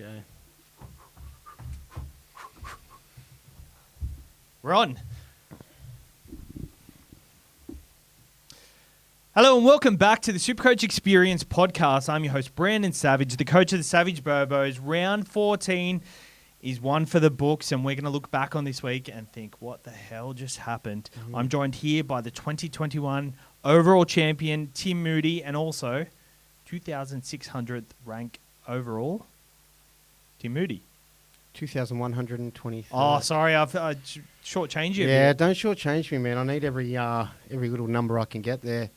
go. We're on. Hello and welcome back to the SuperCoach Experience podcast. I'm your host, Brandon Savage, the coach of the Savage Bobos. Round 14 is one for the books, and we're going to look back on this week and think, what the hell just happened? Mm-hmm. I'm joined here by the 2021 overall champion, Tim Moody, and also 2,600th rank overall, Tim Moody. 2,123. Oh, sorry, I've shortchanged you. Yeah, don't shortchange me, man. I need every little number I can get there.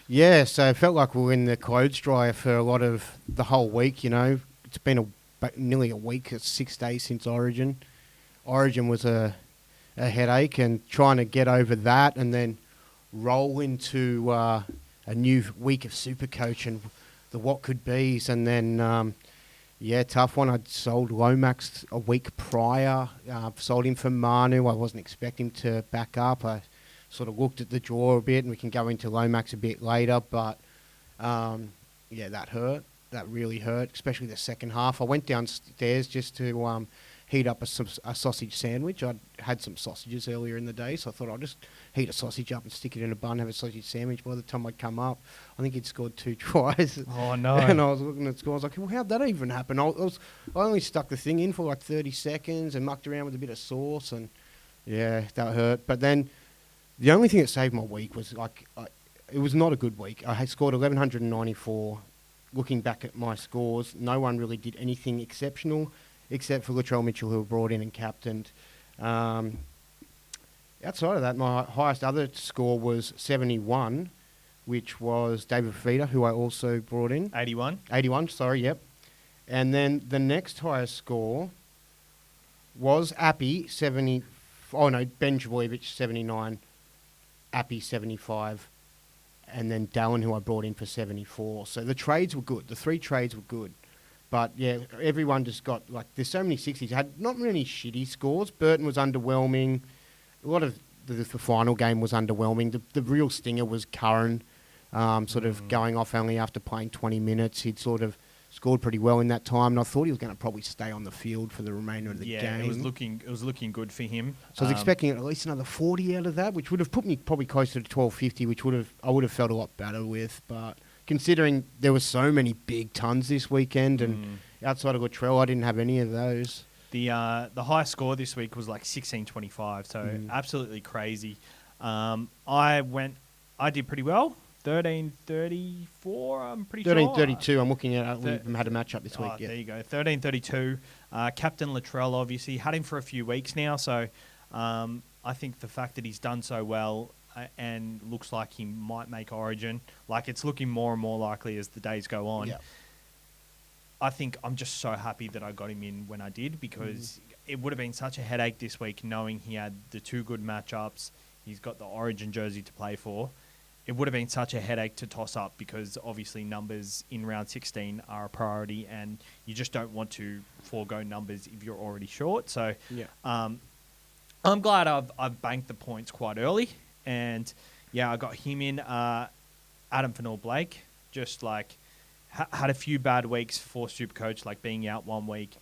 Yeah, so it felt like we were in the clothes dryer for a lot of the whole week, you know. It's been nearly a week, it's 6 days since Origin. Origin was a headache, and trying to get over that and then roll into a new week of SuperCoach and the what could be's, and then... tough one. I'd sold Lomax a week prior. Sold him for Manu. I wasn't expecting him to back up. I sort of looked at the draw a bit, and we can go into Lomax a bit later. But, that hurt. That really hurt, especially the second half. I went downstairs just to heat up a sausage sandwich. I'd had some sausages earlier in the day, so I thought I'll just heat a sausage up and stick it in a bun, have a sausage sandwich. By the time I'd come up, I think he'd scored 2 tries. Oh, no. And I was looking at scores, like, well, how'd that even happen? I only stuck the thing in for like 30 seconds and mucked around with a bit of sauce, and yeah, that hurt. But then the only thing that saved my week was, it was not a good week. I had scored 1,194. Looking back at my scores, no one really did anything exceptional, except for Latrell Mitchell, who were brought in and captained. Outside of that, my highest other score was 71, which was David Fafita, who I also brought in. 81? 81, sorry, yep. And then the next highest score was Appy, 70... Oh, no, Ben Trbojevic, 79. Appy, 75. And then Dallin, who I brought in for 74. So the trades were good. The 3 trades were good. But, yeah, everyone just got, there's so many 60s. Had not many shitty scores. Burton was underwhelming. A lot of the final game was underwhelming. The real stinger was Curran, sort of going off only after playing 20 minutes. He'd sort of scored pretty well in that time, and I thought he was going to probably stay on the field for the remainder of the game. Yeah, it was looking good for him. So I was expecting at least another 40 out of that, which would have put me probably closer to 1250, which I would have felt a lot better with. But considering there were so many big tons this weekend, and outside of Latrell, I didn't have any of those. The high score this week was 1625, so absolutely crazy. I did pretty well. 1334, I'm pretty sure. 1332, I'm looking at it. We had a matchup this week. There you go, 1332. Captain Latrell, obviously, had him for a few weeks now, so I think the fact that he's done so well and looks like he might make Origin, it's looking more and more likely as the days go on. Yep. I think I'm just so happy that I got him in when I did, because it would have been such a headache this week knowing he had the 2 good matchups. He's got the Origin jersey to play for. It would have been such a headache to toss up, because obviously numbers in round 16 are a priority, and you just don't want to forego numbers if you're already short. So I'm glad I've banked the points quite early, and I got him in. Adam Fanor-Blake just had a few bad weeks for SuperCoach, being out 1 week,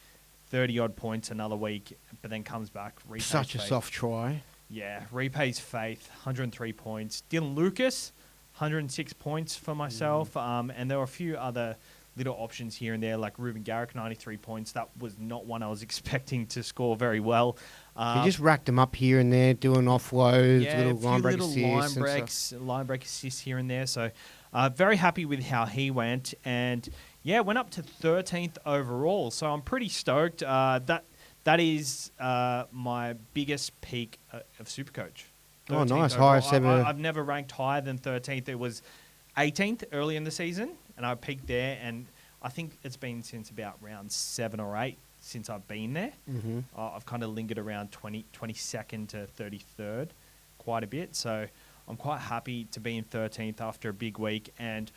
30-odd points another week, but then comes back. Such a soft try. Yeah, repays faith, 103 points. Dylan Lucas, 106 points for myself. And there were a few other little options here and there, like Ruben Garrick, 93 points. That was not one I was expecting to score very well. He just racked them up here and there, doing offloads, little line break assists. Line break assists here and there. So very happy with how he went. And, went up to 13th overall. So I'm pretty stoked. That is my biggest peak of SuperCoach. Oh, nice. Highest ever. I've never ranked higher than 13th. It was 18th early in the season, and I peaked there. And I think it's been since about round 7 or 8 since I've been there. Mm-hmm. I've kind of lingered around 22nd to 33rd quite a bit. So I'm quite happy to be in 13th after a big week. And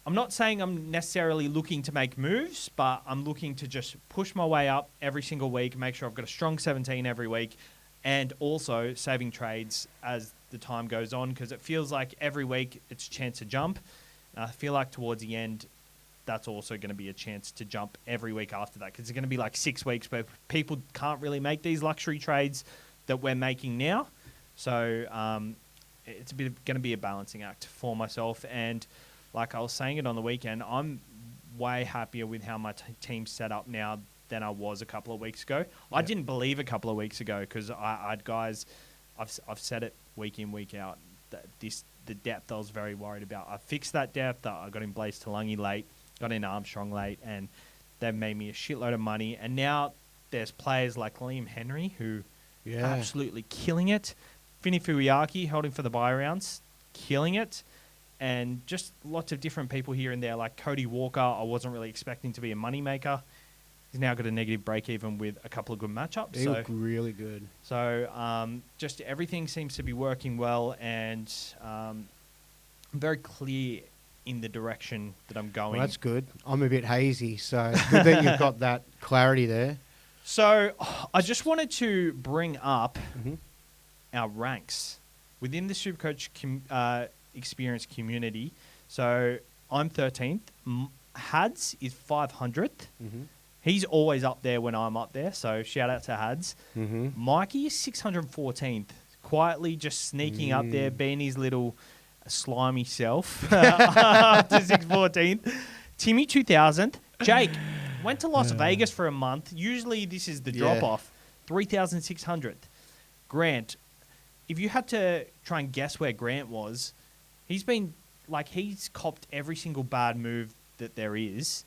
I'm not saying I'm necessarily looking to make moves, but I'm looking to just push my way up every single week, make sure I've got a strong 17 every week, and also saving trades as the time goes on, because it feels like every week it's a chance to jump. I feel like towards the end, that's also going to be a chance to jump every week after that, because it's going to be like 6 weeks where people can't really make these luxury trades that we're making now. So it's going to be a balancing act for myself. And like I was saying it on the weekend, I'm way happier with how my team's set up now than I was a couple of weeks ago. Yep. I didn't believe a couple of weeks ago because I had guys, I've said it week in, week out, that the depth I was very worried about. I fixed that depth. I got in Blaze Talangi late, got in Armstrong late, and they've made me a shitload of money. And now there's players like Liam Henry who absolutely killing it. Finny Fuiaki holding for the bye rounds, killing it. And just lots of different people here and there, like Cody Walker, I wasn't really expecting to be a moneymaker. He's now got a negative break-even with a couple of good matchups. He looked really good. So just everything seems to be working well, and I'm very clear in the direction that I'm going. Well, that's good. I'm a bit hazy, so good that you've got that clarity there. So I just wanted to bring up our ranks within the SuperCoach experience community. So I'm 13th. Hads is 500th. He's always up there when I'm up there, so shout out to Hads. Mikey is 614th, quietly just sneaking up there, being his little slimy self up to 614th. Timmy 2000th. Jake went to Las Vegas for a month. Usually this is the drop-off. 3,600th. Grant, if you had to try and guess where Grant was, he's copped every single bad move that there is.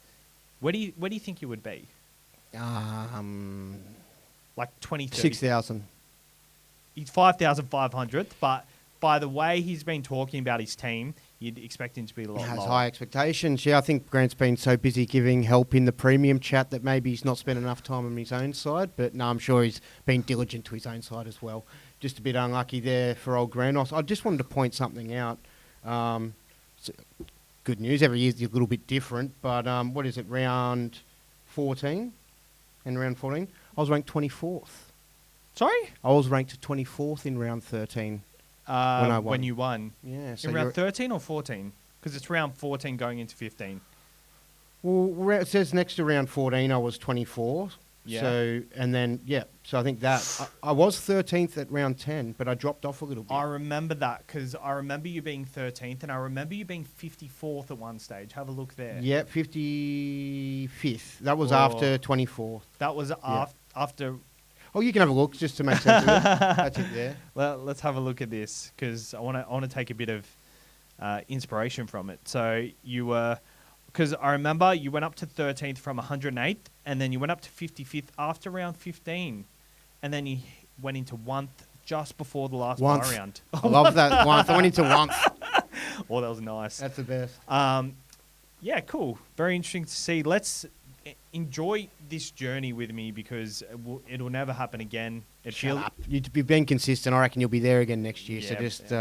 Where do you think he would be? Like 20, 30. 6,000. He's 5,500th, but by the way he's been talking about his team, you'd expect him to be a lot He has lower. high expectations. Yeah, I think Grant's been so busy giving help in the premium chat that maybe he's not spent enough time on his own side. But no, I'm sure he's been diligent to his own side as well. Just a bit unlucky there for old Grant. I just wanted to point something out. Good news. Every year's a little bit different, but what is it, round 14? In round 14, I was ranked 24th. Sorry? I was ranked 24th in round 13 when I won. When you won? Yeah. So in round 13 or 14? Because it's round 14 going into 15. Well, it says next to round 14 I was 24. Yeah. So, and then, so I think that I was 13th at round 10, but I dropped off a little bit. I remember that because I remember you being 13th and I remember you being 54th at one stage. Have a look there. Yeah, 55th. That was after 24th. That was after... Oh, you can have a look just to make sense of it. That's it there. Well, let's have a look at this because I want to take a bit of inspiration from it. So you were... Because I remember you went up to 13th from 108th, and then you went up to 55th after round 15. And then you went into 1th just before the last bye round. I love that. Once. I went into 1st. Oh, that was nice. That's the best. Yeah, cool. Very interesting to see. Let's enjoy this journey with me because it'll never happen again. Shut up. You've been consistent. I reckon you'll be there again next year. Yeah, so just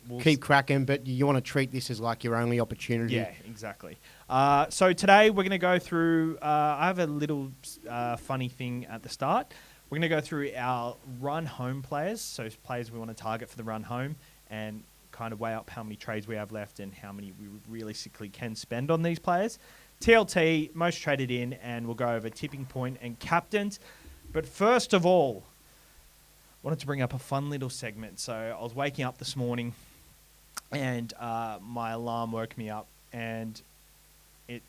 we'll keep cracking, but you want to treat this as like your only opportunity. Yeah, exactly. So today we're going to go through... I have a little funny thing at the start. We're going to go through our run home players, so players we want to target for the run home, and kind of weigh up how many trades we have left and how many we realistically can spend on these players. TLT, most traded in, and we'll go over tipping point and captains. But first of all, I wanted to bring up a fun little segment. So I was waking up this morning and my alarm woke me up and it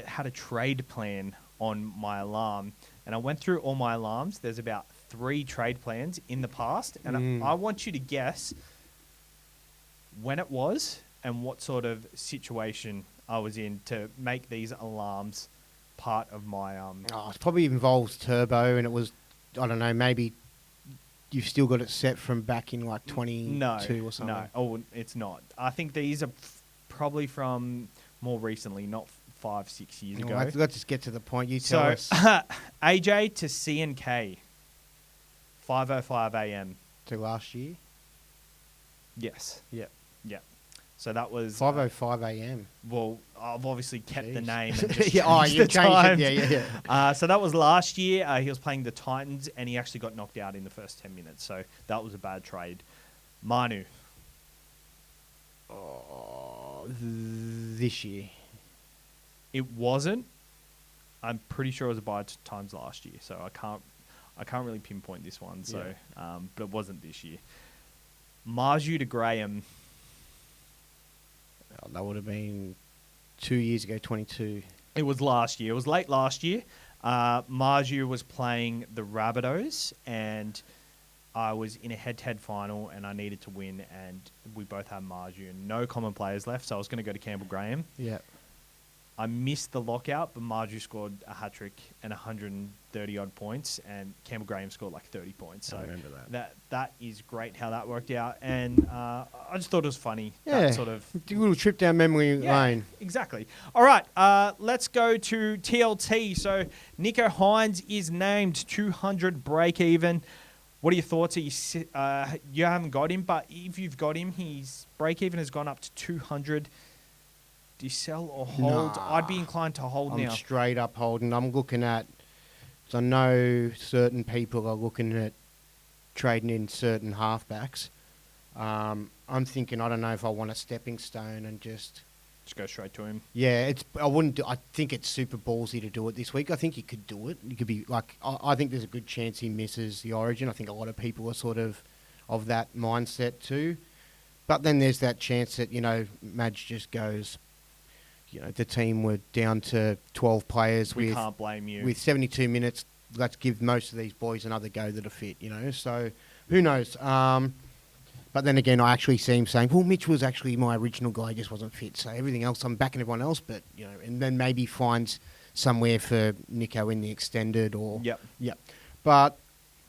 had a trade plan on my alarm. And I went through all my alarms. There's about 3 trade plans in the past. And I want you to guess when it was and what sort of situation I was in to make these alarms part of my... it probably involves turbo, and it was, I don't know, maybe you've still got it set from back in like 22 or something. No, it's not. I think these are probably from more recently, not 5-6 years ago. Let's just get to the point. You tell us. AJ to CNK, 5:05 a.m. To last year? Yes. Yep. So that was 5:05 a.m. Well, I've obviously kept the name. You changed it. Yeah. So that was last year. He was playing the Titans, and he actually got knocked out in the first 10 minutes. So that was a bad trade. Manu. This year. It wasn't. I'm pretty sure it was a bye times last year, so I can't really pinpoint this one. So, but it wasn't this year. Marju to Graham. Oh, that would have been 2 years ago, 22. It was last year. It was late last year. Marju was playing the Rabbitohs, and I was in a head-to-head final, and I needed to win, and we both had Marju and no common players left, so I was going to go to Campbell Graham. Yeah. I missed the lockout, but Marju scored a hat-trick and 130-odd points, and Campbell Graham scored like 30 points. So I remember that. That is great how that worked out, and I just thought it was funny. Yeah, That sort of a little trip down memory lane. Exactly. All right, let's go to TLT. So Nico Hines is named 200 break even. What are your thoughts? You haven't got him, but if you've got him, his break even has gone up to 200. Do you sell or hold? Nah. I'd be inclined to hold now. I'm straight up holding. I'm looking at, because I know certain people are looking at trading in certain halfbacks. I'm thinking, I don't know if I want a stepping stone and just go straight to him. Yeah, I think it's super ballsy to do it this week. I think you could do it. You could be like, I think there's a good chance he misses the Origin. I think a lot of people are sort of that mindset too. But then there's that chance that, Madge just goes, the team were down to 12 players. We can't blame you. With 72 minutes, let's give most of these boys another go that are fit, So who knows? But then again, I actually see him saying, well, Mitch was actually my original guy, he just wasn't fit. So everything else, I'm backing everyone else. But, and then maybe finds somewhere for Nico in the extended or... Yep. But,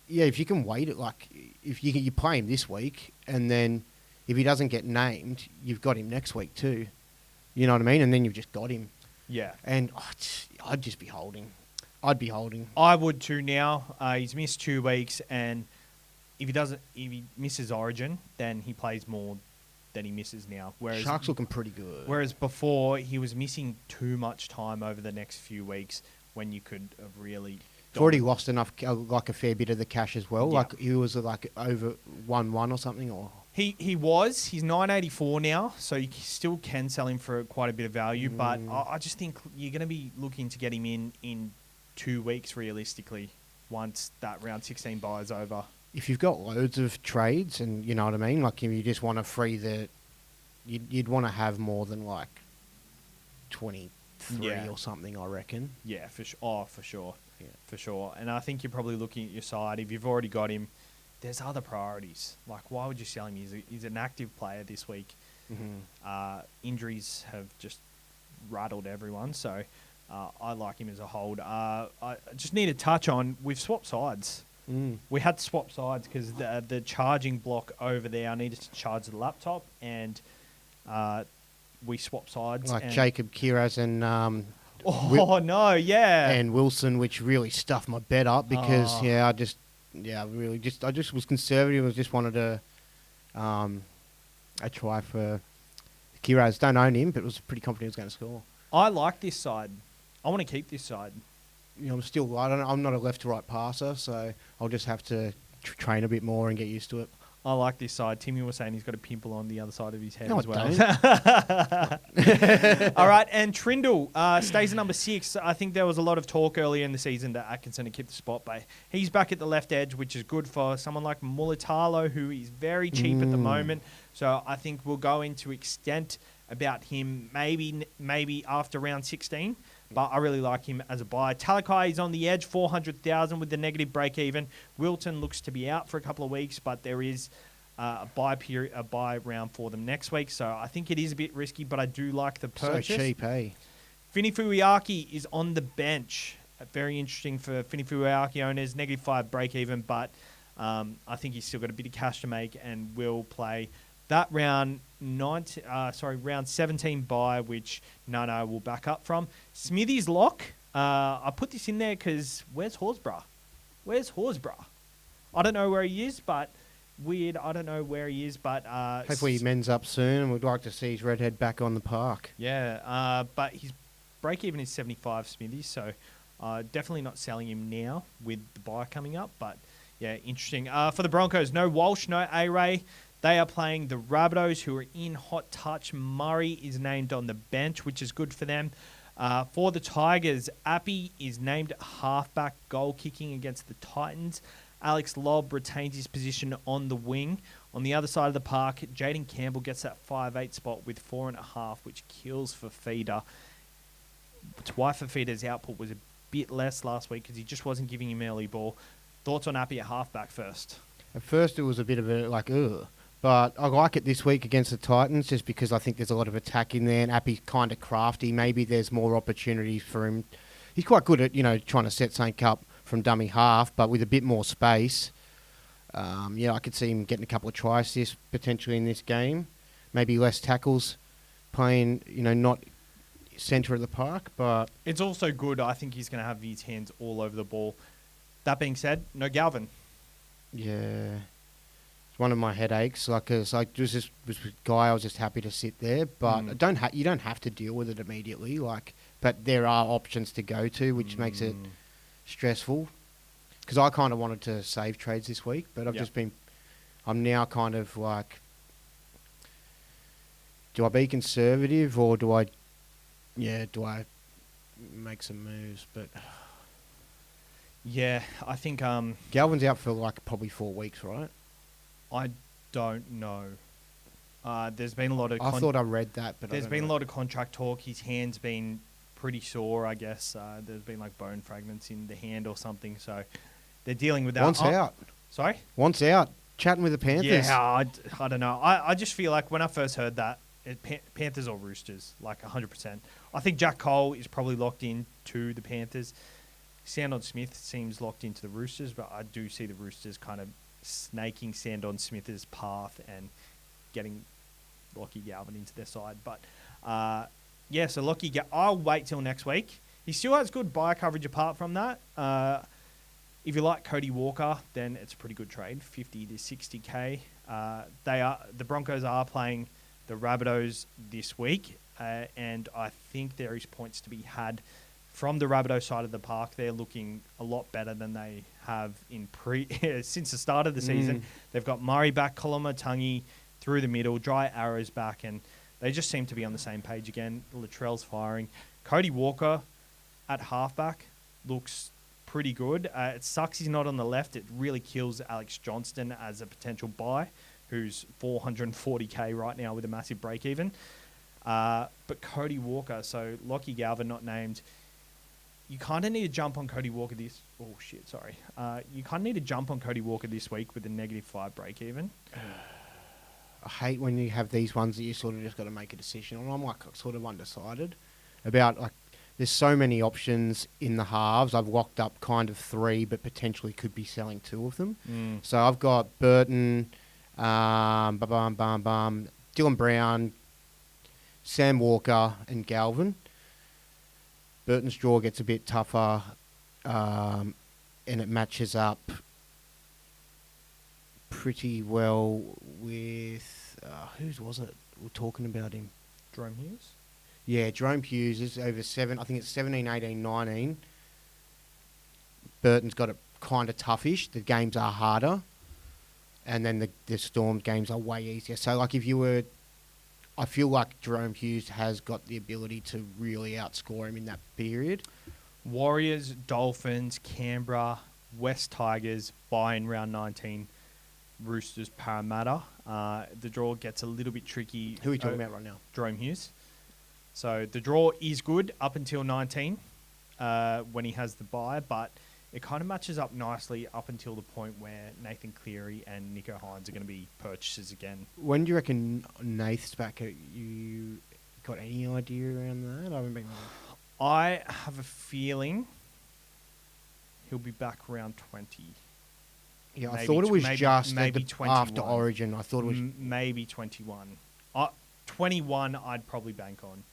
yeah, if you can wait it, like, if you play him this week, and then if he doesn't get named, you've got him next week too. You know what I mean? And then you've just got him. Yeah. And I'd just be holding. I'd be holding. I would too now. He's missed 2 weeks, and if he misses Origin, then he plays more than he misses now. Whereas Sharks looking pretty good. Whereas before, he was missing too much time over the next few weeks when you could have really... He's already lost enough, like a fair bit of the cash as well. Yeah. Like he was like over 1-1 or something, or... He's 984 now, so you still can sell him for quite a bit of value, but I just think you're going to be looking to get him in 2 weeks realistically once that round 16 bye is over. If you've got loads of trades and you know what I mean, like if you just want to free you'd want to have more than like 23 or something, I reckon. Yeah, for sure. Oh, for sure. Yeah. For sure. And I think you're probably looking at your side. If you've already got him, there's other priorities. Like, why would you sell him? He's an active player this week. Mm-hmm. Injuries have just rattled everyone, so I like him as a hold. I just need to touch on, we've swapped sides. We had to swap sides because the charging block over there, I needed to charge the laptop, and we swapped sides. Like Jacob Kiraz and... and Wilson, which really stuffed my bet up because, I just was conservative. I just wanted a try for Kiraz. Don't own him, but was pretty confident he was going to score. I like this side. I want to keep this side. I'm not a left to right passer, so I'll just have to train a bit more and get used to it. I like this side. Timmy was saying he's got a pimple on the other side of his head as well. All right, and Trindle stays at number 6. I think there was a lot of talk earlier in the season that Atkinson had kept the spot, but he's back at the left edge, which is good for someone like Mulatalo, who is very cheap at the moment. So I think we'll go into extent about him maybe after round 16. But I really like him as a buy. Talakai is on the edge, 400,000 with the negative break even. Wilton looks to be out for a couple of weeks, but there is a buy round for them next week. So I think it is a bit risky, but I do like the purchase. So cheap, eh? Fini Fuiaki is on the bench. Very interesting for Fini Fuiaki owners. -5 break even, but I think he's still got a bit of cash to make and will play that round round 17 bye, which Nano will back up from. Smithy's lock. I put this in there because where's Horsburgh? I don't know where he is, but weird. I don't know where he is, but hopefully he mends up soon, and we'd like to see his redhead back on the park. Yeah, but his break even is 75 Smithy, so definitely not selling him now with the bye coming up. But yeah, interesting. For the Broncos, no Walsh, no A-Ray. They are playing the Rabbitohs, who are in hot touch. Murray is named on the bench, which is good for them. For the Tigers, Appy is named halfback goal kicking against the Titans. Alex Lobb retains his position on the wing. On the other side of the park, Jaden Campbell gets that 5'8" spot with 4.5, which kills Fafita. It's why Fafita's output was a bit less last week because he just wasn't giving him early ball. Thoughts on Appy at halfback first? At first, it was a bit of a ugh. But I like it this week against the Titans just because I think there's a lot of attack in there and Appy's kind of crafty. Maybe there's more opportunities for him. He's quite good at, trying to set something up from dummy half, but with a bit more space. I could see him getting a couple of try assists potentially in this game. Maybe less tackles, playing, not centre of the park, but... It's also good. I think he's going to have his hands all over the ball. That being said, no Galvin. Yeah. One of my headaches, was a guy I was just happy to sit there, but you don't have to deal with it immediately, but there are options to go to, which makes it stressful. Because I kind of wanted to save trades this week, but I'm now kind of do I be conservative or do I make some moves? But yeah, I think Galvin's out for probably 4 weeks, right? I don't know. There's been a lot of... I thought I read that, but there's been a lot of contract talk. His hand's been pretty sore, I guess. There's been bone fragments in the hand or something, so they're dealing with that. Once out. Sorry? Once out. Chatting with the Panthers. Yeah, I don't know. I just feel like when I first heard that, Panthers or Roosters, 100%. I think Jack Cole is probably locked in to the Panthers. Sandon Smith seems locked into the Roosters, but I do see the Roosters kind of snaking Sandon Smith's path and getting Lockie Galvin into their side. But, so Lockie I'll wait till next week. He still has good buy coverage apart from that. If you like Cody Walker, then it's a pretty good trade, 50 to 60K. The Broncos are playing the Rabbitohs this week, and I think there is points to be had from the Rabbitoh side of the park. They're looking a lot better than they have in since the start of the season. They've got Murray back, Kolomatangi through the middle, Dry Arrows back, and they just seem to be on the same page again. Latrell's firing. Cody Walker at halfback looks pretty good. It sucks he's not on the left. It really kills Alex Johnston as a potential buy, who's 440K right now with a massive break even. But Cody Walker, so Lockie Galvin not named. You kind of need to jump on Cody Walker this... Oh, shit, sorry. You kind of need to jump on Cody Walker this week with a -5 break even. I hate when you have these ones that you sort of just got to make a decision on. I'm sort of undecided about there's so many options in the halves. I've locked up kind of 3, but potentially could be selling 2 of them. So I've got Burton, Dylan Brown, Sam Walker, and Galvin. Burton's draw gets a bit tougher, and it matches up pretty well with... whose was it? We're talking about him. Jerome Hughes? Yeah, Jerome Hughes is over 7. I think it's 17, 18, 19. Burton's got it kind of toughish. The games are harder. And then the Storm games are way easier. So, if you were... I feel like Jerome Hughes has got the ability to really outscore him in that period. Warriors, Dolphins, Canberra, West Tigers, bye in round 19, Roosters, Parramatta. The draw gets a little bit tricky. Who are we talking about right now? Jerome Hughes. So the draw is good up until 19 when he has the bye, but it kind of matches up nicely up until the point where Nathan Cleary and Nico Hines are going to be purchases again. When do you reckon Nath's back? You got any idea around that? I haven't been... I have a feeling he'll be back around 20. Yeah, I thought it was just maybe after Origin. I thought it was... Maybe 21. 21 I'd probably bank on.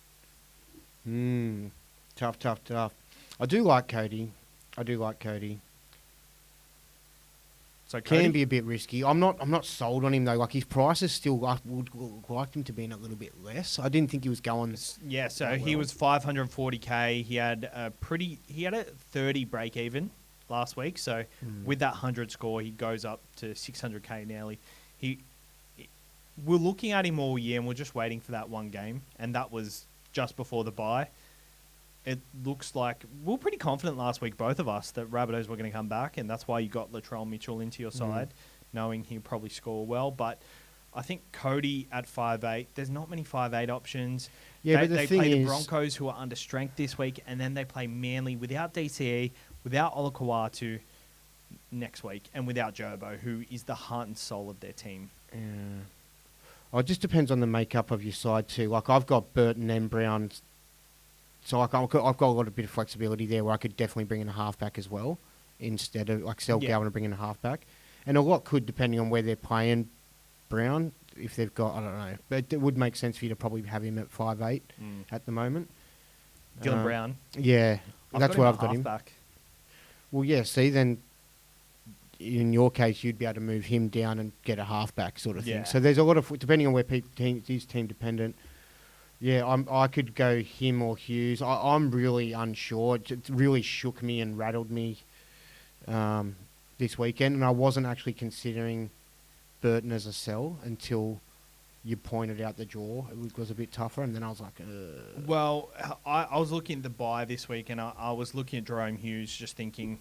Tough. I do like Cody. So can be a bit risky. I'm not sold on him though. His price is still... I would like him to be in a little bit less. I didn't think he was going... Yeah, so he was 540K. He had a 30 break even last week. So with that 100 score, he goes up to 600K nearly. We're looking at him all year and we're just waiting for that one game. And that was just before the bye. it looks like we were pretty confident last week, both of us, that Rabbitohs were going to come back, and that's why you got Latrell Mitchell into your side, knowing he'll probably score well. But I think Cody at 5'8", there's not many 5'8" options. Yeah, They but the thing play the is, Broncos, who are under strength this week, and then they play Manly without DCE, without Olakau'atu next week, and without Jobo, who is the heart and soul of their team. yeah. Oh, it just depends on the makeup of your side too. Like I've got Burton and Brown, so I've got a lot of bit of flexibility there where I could definitely bring in a halfback as well instead of like sell Galvin and bring in a halfback. And a lot could, depending on where they're playing Brown, if they've got, I don't know, but it would make sense for you to probably have him at 5'8" at the moment. Dylan Brown. Yeah, that's where I've got him. Halfback. Well, yeah. See, then in your case, you'd be able to move him down and get a halfback sort of thing. Yeah. So there's a lot of, depending on where he's team dependent. Yeah, I could go him or Hughes. I'm really unsure. It really shook me and rattled me this weekend, and I wasn't actually considering Burton as a sell until you pointed out the draw. It was a bit tougher, and then I was like, ugh. Well, I was looking at the buy this week, and I was looking at Jerome Hughes, just thinking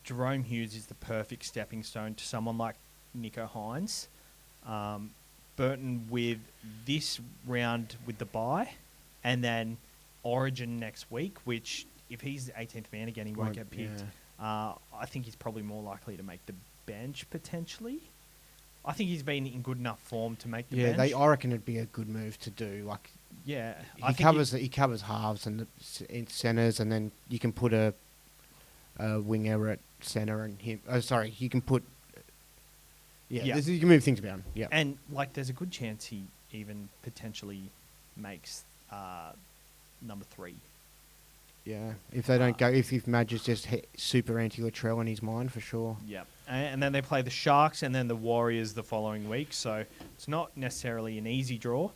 Jerome Hughes is the perfect stepping stone to someone like Nico Hines. Burton with this round with the bye, and then Origin next week, which if he's the 18th man again, he won't get picked. Yeah. I think he's probably more likely to make the bench potentially. I think he's been in good enough form to make the bench. Yeah, I reckon it'd be a good move to do. Like, yeah, he covers halves and centers, and then you can put a winger at center and him. Oh, sorry, you can put. Yeah. You can move things around. Yeah, and like, there's a good chance he even potentially makes number 3. Yeah, if they don't go, if Madge is just super anti-Latrell in his mind, for sure. Yeah, and then they play the Sharks and then the Warriors the following week, so it's not necessarily an easy draw.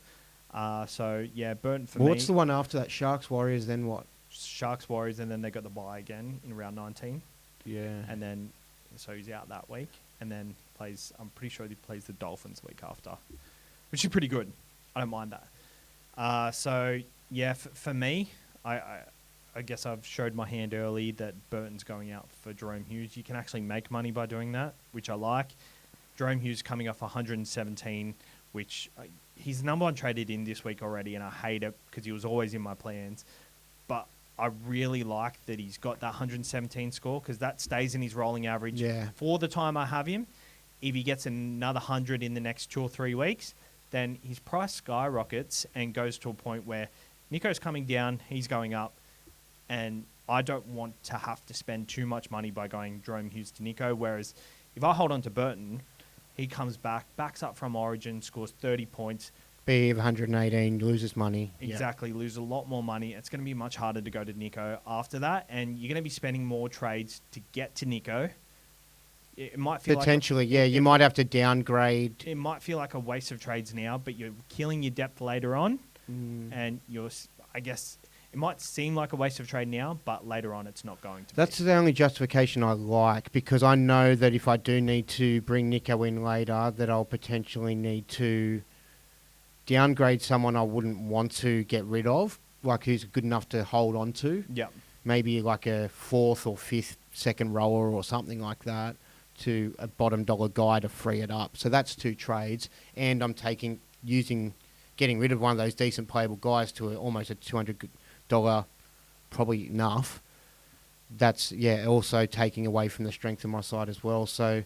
So, yeah, Burton for me. What's the one after that? Sharks, Warriors, then what? Sharks, Warriors, and then they got the bye again in round 19. Yeah. And then, so he's out that week, and then I'm pretty sure he plays the Dolphins the week after, which is pretty good. I don't mind that. So, yeah, for me, I guess I've showed my hand early that Burton's going out for Jerome Hughes. You can actually make money by doing that, which I like. Jerome Hughes coming off 117, which he's the number one traded in this week already, and I hate it because he was always in my plans. But I really like that he's got that 117 score because that stays in his rolling average for the time I have him. If he gets another 100 in the next 2 or 3 weeks, then his price skyrockets and goes to a point where Nico's coming down, he's going up. And I don't want to have to spend too much money by going Jerome Hughes to Nico. Whereas if I hold on to Burton, he comes back, backs up from Origin, scores 30 points. B of 118, loses money. Exactly, lose a lot more money. It's going to be much harder to go to Nico after that. And you're going to be spending more trades to get to Nico. It might feel potentially, you might have to downgrade. It might feel like a waste of trades now, but you're killing your depth later on. And I guess... It might seem like a waste of trade now, but later on it's not going to be. That's the only justification I like, because I know that if I do need to bring Nico in later, that I'll potentially need to downgrade someone I wouldn't want to get rid of, like who's good enough to hold on to. Yeah. Maybe like a 4th or 5th second rower or something like that to a bottom dollar guy to free it up. So that's 2 trades, and I'm getting rid of one of those decent playable guys to almost a $200 probably enough. That's also taking away from the strength of my side as well. So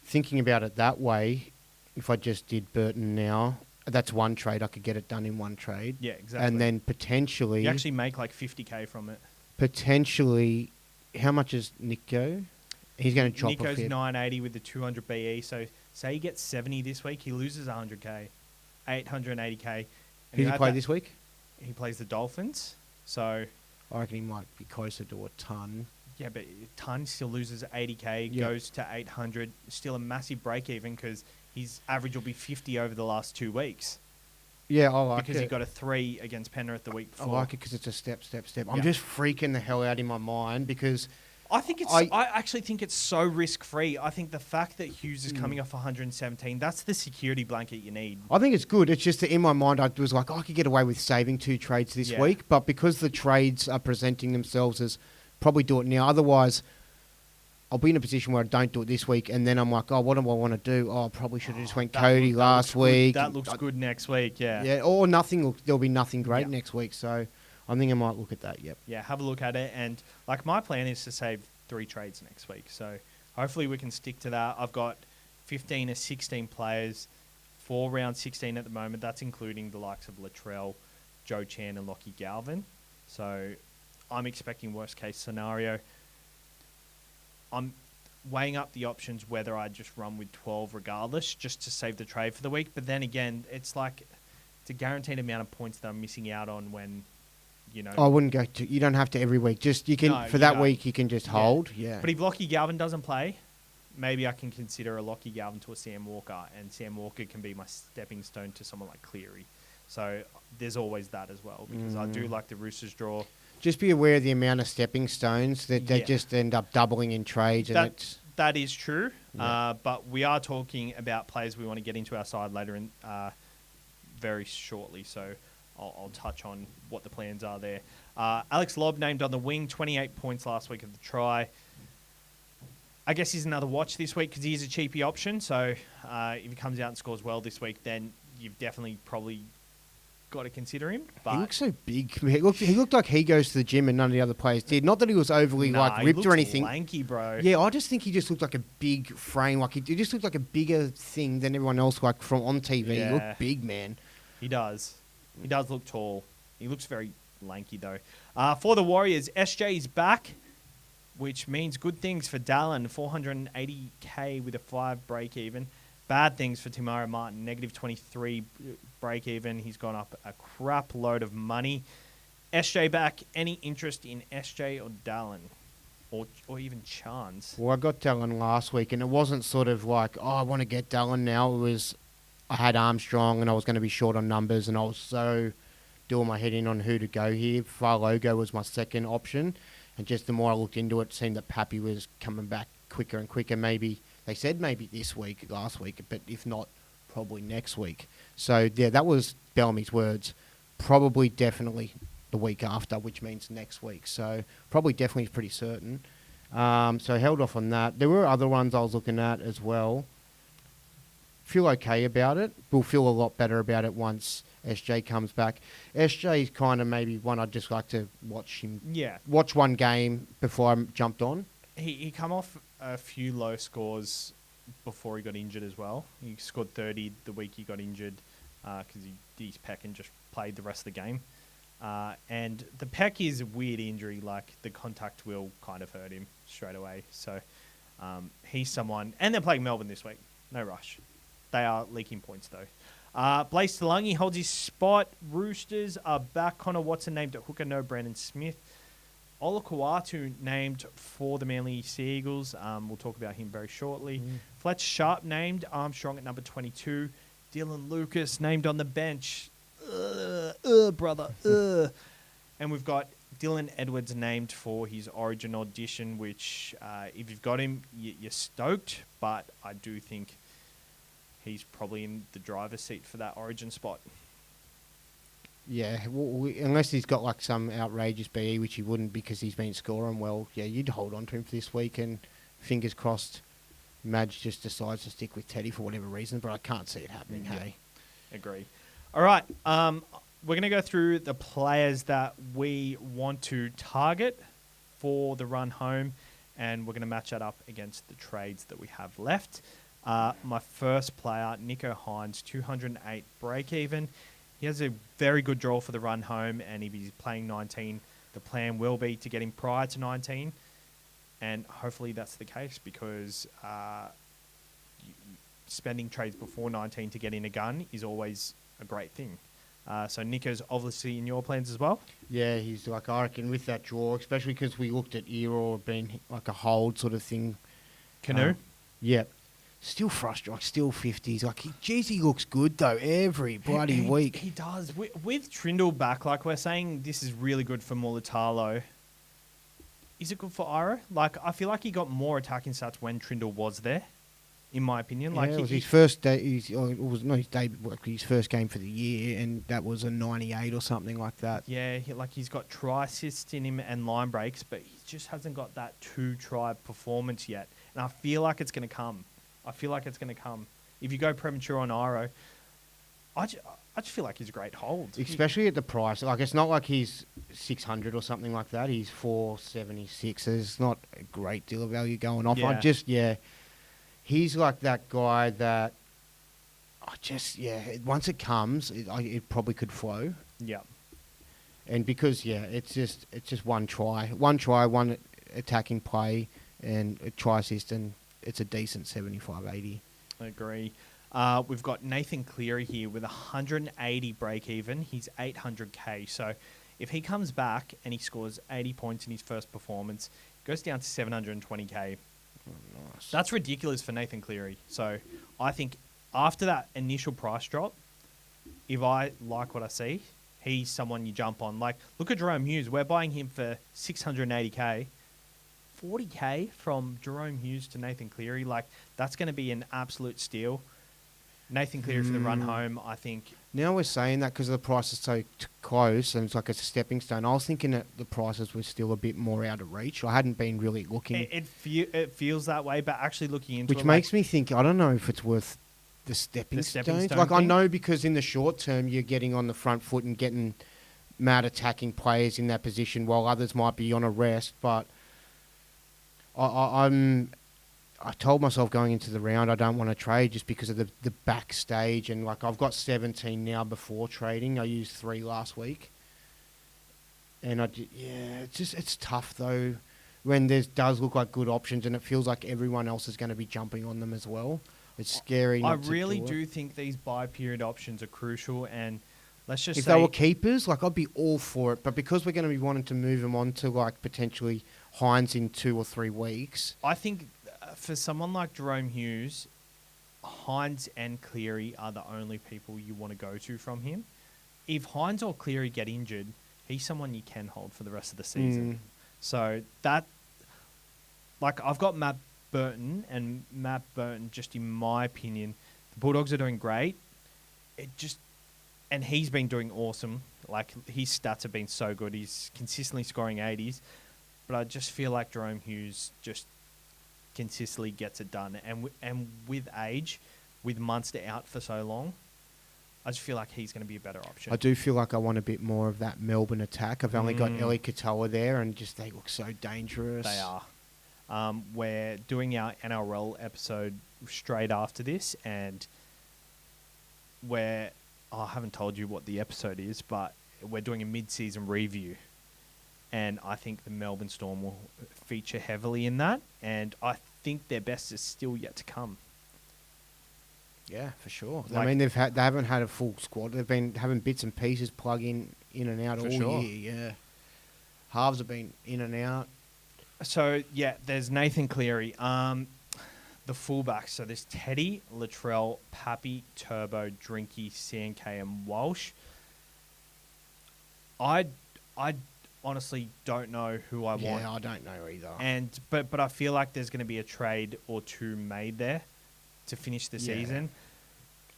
thinking about it that way, if I just did Burton now, that's one trade. I could get it done in one trade. Yeah, exactly. And then potentially... You actually make like $50K from it. Potentially, how much is Nico? He's going to drop Nico's 980 with the 200 BE. So say he gets 70 this week, he loses 100K, 880K. Who did he play this week? He plays the Dolphins, so... I reckon he might be closer to a ton. Yeah, but a ton still loses 80K, goes to 800. Still a massive break-even because his average will be 50 over the last 2 weeks. Yeah, I like it. Because he got a 3 against Penrith the week before. I like it because it's a step. I'm just freaking the hell out in my mind because I actually think it's so risk-free. I think the fact that Hughes is coming off 117, that's the security blanket you need. I think it's good. It's just that in my mind, I was like, I could get away with saving 2 trades this week. But because the trades are presenting themselves as probably do it now. Otherwise, I'll be in a position where I don't do it this week. And then I'm like, oh, what do I want to do? Oh, I probably should have just went Cody last week. That looks good next week, yeah. Yeah, or nothing. There'll be nothing great next week. So I think I might look at that, yep. Yeah, have a look at it. And, like, my plan is to save 3 trades next week. So hopefully we can stick to that. I've got 15 or 16 players for round 16 at the moment. That's including the likes of Latrell, Joe Chan, and Lockie Galvin. So I'm expecting worst case scenario. I'm weighing up the options whether I just run with 12 regardless, just to save the trade for the week. But then again, it's like it's a guaranteed amount of points that I'm missing out on when, you know. I wouldn't go to. You don't have to every week. Just you can for that week. You can just hold. Yeah. But if Lockie Galvin doesn't play, maybe I can consider a Lockie Galvin to a Sam Walker, and Sam Walker can be my stepping stone to someone like Cleary. So there's always that as well, because I do like the Roosters draw. Just be aware of the amount of stepping stones that they just end up doubling in trades. That is true, but we are talking about players we want to get into our side later in very shortly, so I'll touch on what the plans are there. Alex Lobb named on the wing, 28 points last week of the try. I guess he's another watch this week because he's a cheapy option, so if he comes out and scores well this week, then you've definitely probably got to consider him. But he looks so big. He looked like he goes to the gym and none of the other players did. Not that he was overly ripped or anything. Lanky, bro. Yeah, I just think he just looked like a big frame. Like he just looked like a bigger thing than everyone else. Like from on TV, he looked big, man. He does. He does look tall. He looks very lanky though. For the Warriors, SJ is back, which means good things for Dallin. 480k with a 5 break even. Bad things for Tamara Martin, negative 23 break even. He's gone up a crap load of money. SJ back. Any interest in SJ or Dallin? Or even Chance? Well, I got Dallin last week, and it wasn't sort of like, oh, I want to get Dallin now. It was, I had Armstrong, and I was going to be short on numbers, and I was so doing my head in on who to go here. Farlogo was my second option, and just the more I looked into it, it seemed that Pappy was coming back quicker and quicker. Maybe they said maybe this week, last week, but if not, probably next week. So, yeah, that was Bellamy's words. Probably, definitely the week after, which means next week. So, probably, definitely pretty certain. So, held off on that. There were other ones I was looking at as well. Feel okay about it. We'll feel a lot better about it once SJ comes back. SJ is kind of maybe one I'd just like to watch him. Yeah. Watch one game before I jumped on. He come off a few low scores before he got injured as well. He scored 30 the week he got injured because he did his pec and just played the rest of the game. And the pec is a weird injury, like the contact will kind of hurt him straight away. So he's someone... And they're playing Melbourne this week. No rush. They are leaking points though. Blaze Talangi holds his spot. Roosters are back. Connor Watson named at hooker, no Brandon Smith. Ola Kawatu named for the Manly Sea Eagles. We'll talk about him very shortly. Fletch Sharp named. Armstrong at number 22. Dylan Lucas named on the bench. Brother. And we've got Dylan Edwards named for his Origin audition, which if you've got him, you're stoked. But I do think he's probably in the driver's seat for that Origin spot. Yeah, unless he's got like some outrageous BE, which he wouldn't because he's been scoring well. Yeah, you'd hold on to him for this week, and fingers crossed Madge just decides to stick with Teddy for whatever reason, but I can't see it happening, hey? Agree. All right, we're going to go through the players that we want to target for the run home, and we're going to match that up against the trades that we have left. My first player, Nico Hines, 208 break even. He has a very good draw for the run home, and if he's playing 19, the plan will be to get him prior to 19, and hopefully that's the case because spending trades before 19 to get in a gun is always a great thing. So Nico's obviously in your plans as well? Yeah, he's like, I reckon with that draw, especially because we looked at Eero being like a hold sort of thing. Canoe? Yep. Still frustrated, like still 50s. Like, he looks good though every bloody week. He does. With Trindle back, like we're saying, this is really good for Mulatalo. Is it good for Iro? Like, I feel like he got more attacking stats when Trindle was there, in my opinion. Like, it was his first day. It was not his debut, like his first game for the year, and that was a 98 or something like that. yeah, he's got try assists in him and line breaks, but he just hasn't got that 2-try performance yet. And I feel like it's going to come. If you go premature on Iro, I just feel like he's a great hold. Especially at the price. Like, it's not like he's 600 or something like that. He's 476. There's not a great deal of value going off. Yeah. He's like that guy that once it comes, it probably could flow. Yeah. And because, it's just one try, one attacking play, and a try assist, and it's a decent 75-80. I agree. We've got Nathan Cleary here with 180 break even. He's 800k. So if he comes back and he scores 80 points in his first performance, it goes down to 720k. Oh, nice. That's ridiculous for Nathan Cleary. So I think after that initial price drop, if I like what I see, he's someone you jump on. Like, look at Jerome Hughes. We're buying him for 680k. 40k from Jerome Hughes to Nathan Cleary. Like, that's going to be an absolute steal. Nathan Cleary for the run home, I think. Now we're saying that because the price is so close and it's like it's a stepping stone. I was thinking that the prices were still a bit more out of reach. I hadn't been really looking. It feels that way, but actually looking into Which makes me think, I don't know if it's worth the stepping stones. Like, I know because in the short term you're getting on the front foot and getting mad attacking players in that position while others might be on a rest, but I told myself going into the round I don't want to trade just because of the backstage, and like I've got 17 now before trading. I used 3 last week, and it's tough though when does look like good options and it feels like everyone else is going to be jumping on them as well. It's scary. I really do think these buy period options are crucial, and let's just if say they were keepers, like I'd be all for it, but because we're going to be wanting to move them on to like potentially Hines in 2 or 3 weeks, I think. For someone like Jerome Hughes, Hines and Cleary are the only people you want to go to from him. If Hines or Cleary get injured, he's someone you can hold for the rest of the season. So that, like, I've got Matt Burton, and Matt Burton, just in my opinion, the Bulldogs are doing great. And he's been doing awesome. Like, his stats have been so good. He's consistently scoring 80s. But I just feel like Jerome Hughes just consistently gets it done, and with age, with Munster out for so long, I just feel like he's going to be a better option. I do feel like I want a bit more of that Melbourne attack. I've only got Eli Katoa there, and just they look so dangerous. They are. We're doing our NRL episode straight after this, and I haven't told you what the episode is, but we're doing a mid-season review. And I think the Melbourne Storm will feature heavily in that. And I think their best is still yet to come. Yeah, for sure. I mean, they haven't had a full squad. They've been having bits and pieces plug in and out all year. Yeah, halves have been in and out. So yeah, there's Nathan Cleary. The fullbacks. So there's Teddy, Latrell, Pappy, Turbo, Drinky, Sankey, and Walsh. I honestly don't know who I want. Yeah, I don't know either. But I feel like there's going to be a trade or two made there to finish the season.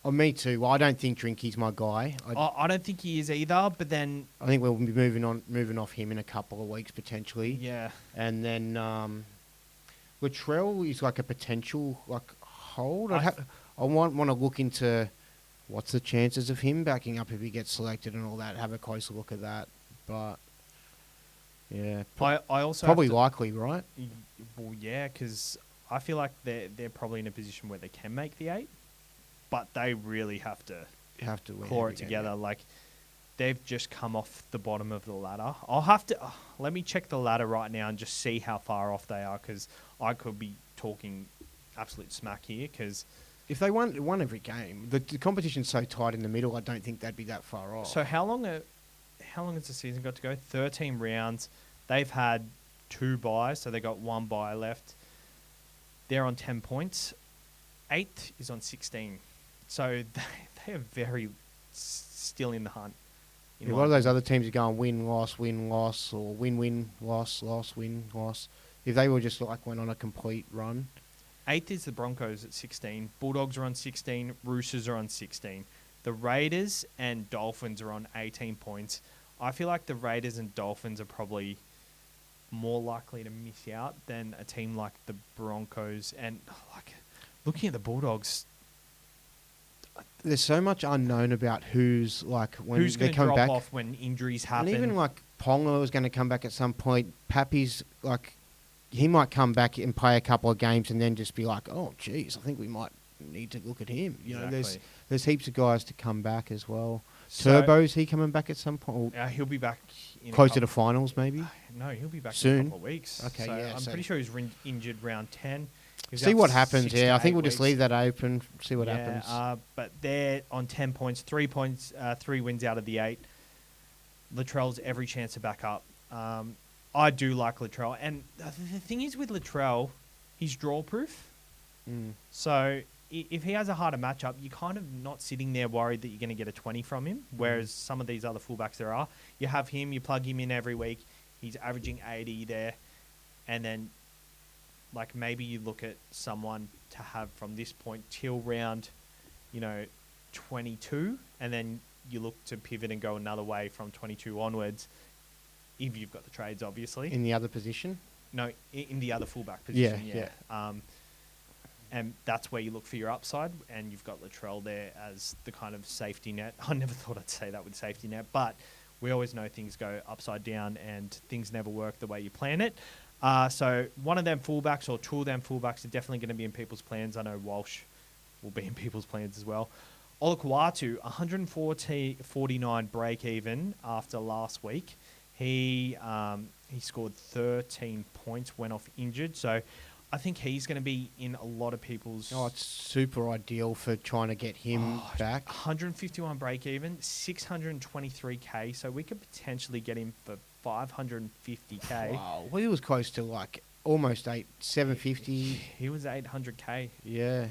Oh, me too. Well, I don't think Drinky's my guy. I don't think he is either, but then I think we'll be moving off him in a couple of weeks potentially. Yeah. And then Latrell is like a potential like hold. I want to look into what's the chances of him backing up if he gets selected and all that. Have a closer look at that, but. Yeah, I also probably likely, right? Well, yeah, because I feel like they're probably in a position where they can make the 8, but they really have to claw it together. Game. Like, they've just come off the bottom of the ladder. I'll have to let me check the ladder right now and just see how far off they are, because I could be talking absolute smack here. Because if they won every game, the competition's so tight in the middle, I don't think they'd be that far off. So how long has the season got to go? 13 rounds. They've had 2 buys, so they got 1 buy left. They're on 10 points. 8th is on 16. So they are very still in the hunt, in A my lot of those opinion. other teams are going win, loss, or win, loss, win, loss. If they were just like went on a complete run. 8th is the Broncos at 16. Bulldogs are on 16. Roosters are on 16. The Raiders and Dolphins are on 18 points. I feel like the Raiders and Dolphins are probably more likely to miss out than a team like the Broncos. And like looking at the Bulldogs, There's so much unknown about who's like when who's they're going to coming drop back. off when injuries happen? And even like Ponga was going to come back at some point. Pappy's like, he might come back and play a couple of games and then just be like, oh, geez, I think we might need to look at him. You know, there's heaps of guys to come back as well. Turbo's he coming back at some point? He'll be back Closer to finals, maybe? No, he'll be back soon. in a couple of weeks. Okay, so yeah. I'm pretty sure he's injured round 10. See what happens. 6 Yeah, to I think 8 we'll just weeks. leave that open. See what happens. But they're on 10 points, 3 points, 3 wins out of the 8. Latrell's every chance to back up. I do like Latrell, and the thing is with Latrell, he's draw proof. So if he has a harder matchup, you're kind of not sitting there worried that you're going to get a 20 from him. Whereas some of these other fullbacks there are, you have him, you plug him in every week, he's averaging 80 there, and then like maybe you look at someone to have from this point till round, 22, and then you look to pivot and go another way from 22 onwards, if you've got the trades, obviously. In the other position? No, in the other fullback position, Yeah. And that's where you look for your upside, and you've got Latrell there as the kind of safety net. I never thought I'd say that with safety net, but we always know things go upside down and things never work the way you plan it. So one of them fullbacks or two of them fullbacks are definitely going to be in people's plans. I know Walsh will be in people's plans as well. Olakuatu, 149 break even after last week. He scored 13 points, went off injured. So I think he's going to be in a lot of people's... Oh, it's super ideal for trying to get him back. 151 break even, 623K. So we could potentially get him for 550K. Wow. Well, he was close to like almost 750. He was 800K. Yeah.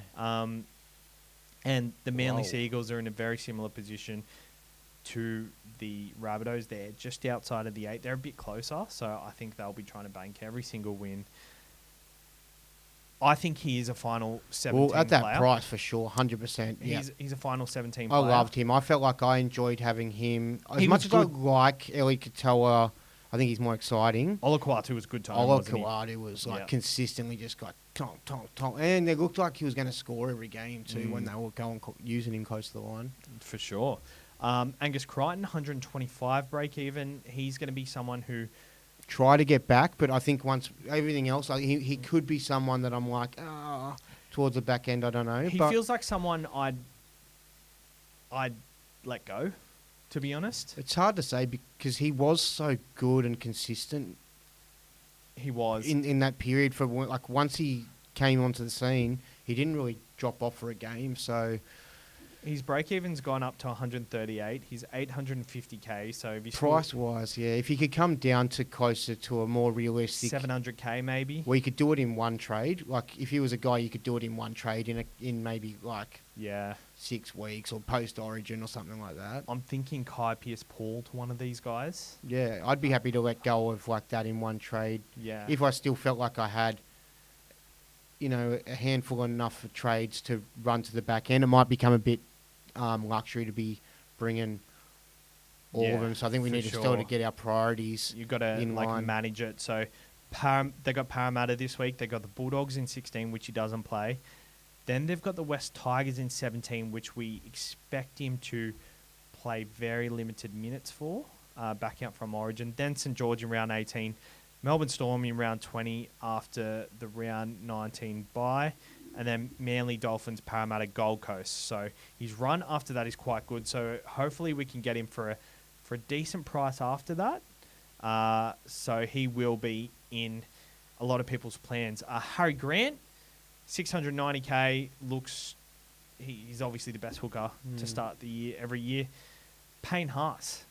And the Manly Seagulls are in a very similar position to the Rabbitohs. They're just outside of the 8. They're a bit closer, so I think they'll be trying to bank every single win. I think he is a final 17 Well, at that player. price, for sure, 100%. He's a final 17 I player. loved him. I felt like I enjoyed having him. As He much was as I good. like Eli Katoa, I think he's more exciting. Olakuatu was good time, wasn't he? Olakuatu was like Yeah. consistently just got tonk. And it looked like he was going to score every game too when they were going using him close to the line. For sure. Angus Crichton, 125 break even. He's going to be someone who... Try to get back, but I think once everything else, like he could be someone that I'm like, towards the back end, I don't know. He feels like someone I'd let go, to be honest. It's hard to say because he was so good and consistent. He was. In that period for like once he came onto the scene, he didn't really drop off for a game. So his break-even's gone up to 138. He's 850K. So if you price-wise, yeah, if he could come down to closer to a more realistic 700K maybe. Well, you could do it in one trade. Like if he was a guy, you could do it in one trade in maybe like 6 weeks or post Origin or something like that. I'm thinking Kai Pearce-Paul to one of these guys. Yeah, I'd be happy to let go of like that in one trade. Yeah. If I still felt like I had, a handful enough for trades to run to the back end, it might become a bit luxury to be bringing all of them. So I think we need to start to get our priorities. You've got to manage it. So they got Parramatta this week. They got the Bulldogs in 16, which he doesn't play. Then they've got the West Tigers in 17, which we expect him to play very limited minutes for, back out from Origin. Then St George in round 18. Melbourne Storm in round 20 after the round 19 bye. And then Manly, Dolphins, Parramatta, Gold Coast. So his run after that is quite good. So hopefully we can get him for a decent price after that. So he will be in a lot of people's plans. Harry Grant, 690K, he's obviously the best hooker to start the year every year. Payne Haas,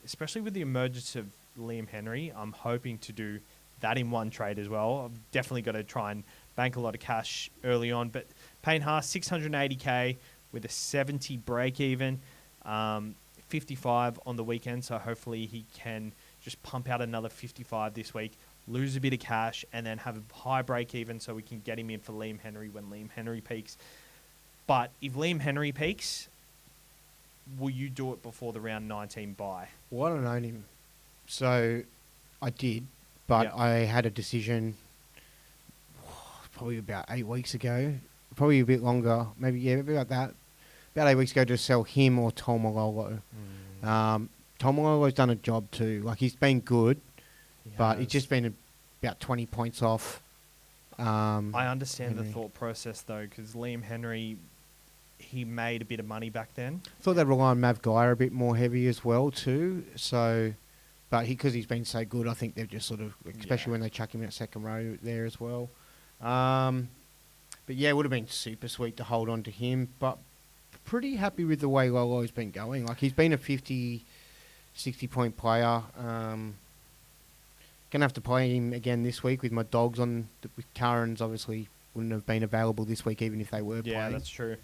especially with the emergence of Liam Henry, I'm hoping to do that in one trade as well. I've definitely got to try and bank a lot of cash early on. But Payne Haas, 680K with a 70 break even. 55 on the weekend, so hopefully he can just pump out another 55 this week, lose a bit of cash, and then have a high break even so we can get him in for Liam Henry when Liam Henry peaks. But if Liam Henry peaks, will you do it before the round 19 bye? Well, I don't own him. So I did, but Yep. I had a decision probably about 8 weeks ago, probably a bit longer, maybe about that. About 8 weeks ago to sell him or Tolmalolo. Tolmalolo's done a job too. Like, he's been good, but he's just been about 20 points off. I understand Henry. the thought process, though, because Liam Henry, he made a bit of money back then. I thought they'd rely on Mav Guy a bit more heavy as well too. So, but because he's been so good, I think they've just sort of, especially when they chuck him in at second row there as well. But yeah, it would have been super sweet to hold on to him. But pretty happy with the way Lolo's been going. Like, he's been a 50, 60-point player. Gonna have to play him again this week with my dogs on. With Karen's obviously wouldn't have been available this week even if they were playing. Yeah, that's true.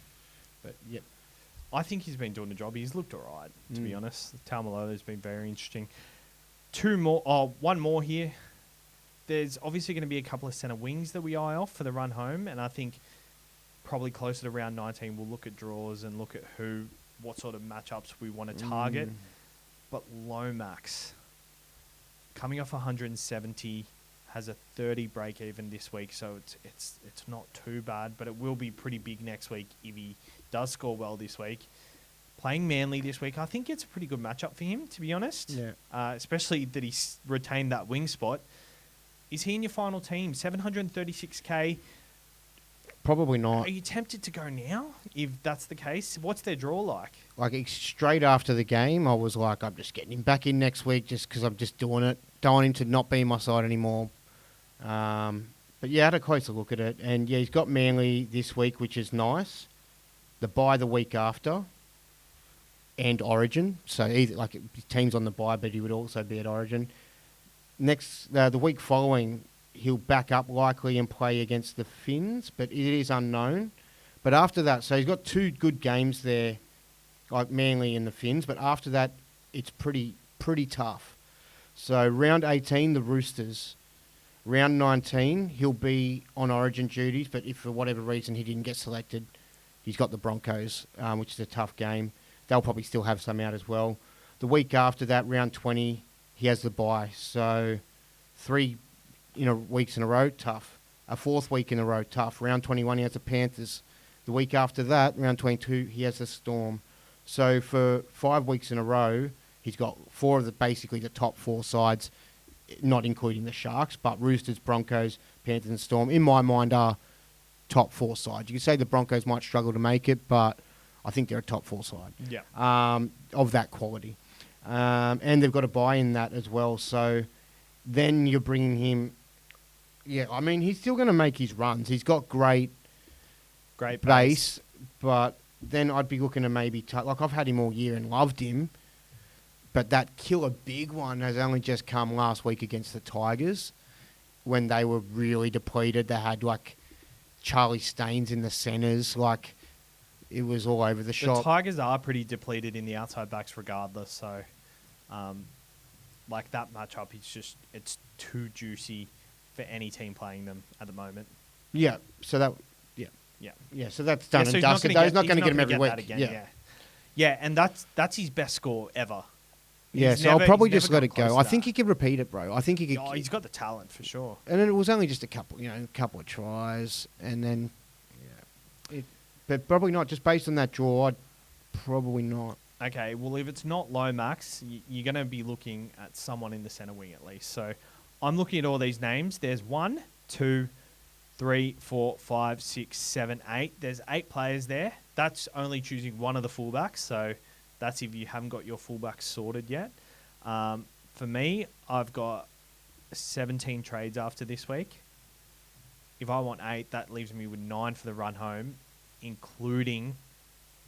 But yep. I think he's been doing the job. He's looked all right, to be honest. Taumalolo's been very interesting. One more here. There's obviously going to be a couple of centre wings that we eye off for the run home, and I think probably closer to round 19 we'll look at draws and look at what sort of matchups we want to target. But Lomax, coming off 170, has a 30 break even this week, so it's not too bad, but it will be pretty big next week if he does score well this week. Playing Manly this week, I think it's a pretty good matchup for him, to be honest. Yeah. Especially that he's retained that wing spot. Is he in your final team? 736k. Probably not. Are you tempted to go now if that's the case? What's their draw like? Like, straight after the game, I was like, I'm just getting him back in next week just because I'm just doing it. Don't want him to not be in my side anymore. But yeah, I had a closer look at it. And yeah, he's got Manly this week, which is nice. The bye the week after. And Origin. So either, like, his team's on the bye, but he would also be at Origin. The week following, he'll back up likely and play against the Finns, but it is unknown. But after that, so he's got 2 good games there, like Manly and the Finns, but after that, it's pretty tough. So round 18, the Roosters. Round 19, he'll be on Origin duties, but if for whatever reason he didn't get selected, he's got the Broncos, which is a tough game. They'll probably still have some out as well. The week after that, round 20, he has the bye. So 3 weeks in a row, tough. A 4th week in a row, tough. Round 21, he has the Panthers. The week after that, round 22, he has the Storm. So for 5 weeks in a row, he's got 4 of basically the top 4 sides, not including the Sharks, but Roosters, Broncos, Panthers and Storm, in my mind, are top 4 sides. You could say the Broncos might struggle to make it, but I think they're a top 4 side. Yeah. Of that quality. And they've got a buy in that as well. So then you're bringing him... Yeah, I mean, he's still going to make his runs. He's got great base, but then I'd be looking to maybe... like, I've had him all year and loved him, but that killer big one has only just come last week against the Tigers when they were really depleted. They had, like, Charlie Staines in the centres. Like, it was all over the shop. The Tigers are pretty depleted in the outside backs regardless, so... like, that matchup, it's too juicy for any team playing them at the moment. Yeah, so that... Yeah, so that's done so and dusted. He's not going to get him every week. Again, yeah, and that's his best score ever. Yeah, so I'll probably just let it go. I think he could repeat it, bro. I think he could. Oh, he's got the talent for sure. And then it was only just a couple of tries, and then, but probably not. Just based on that draw, I'd probably not. Okay, well, if it's not Lomax, you're going to be looking at someone in the centre wing at least. So I'm looking at all these names. There's 1, 2, 3, 4, 5, 6, 7, 8. There's 8 players there. That's only choosing one of the fullbacks. So that's if you haven't got your fullbacks sorted yet. For me, I've got 17 trades after this week. If I want 8, that leaves me with 9 for the run home, including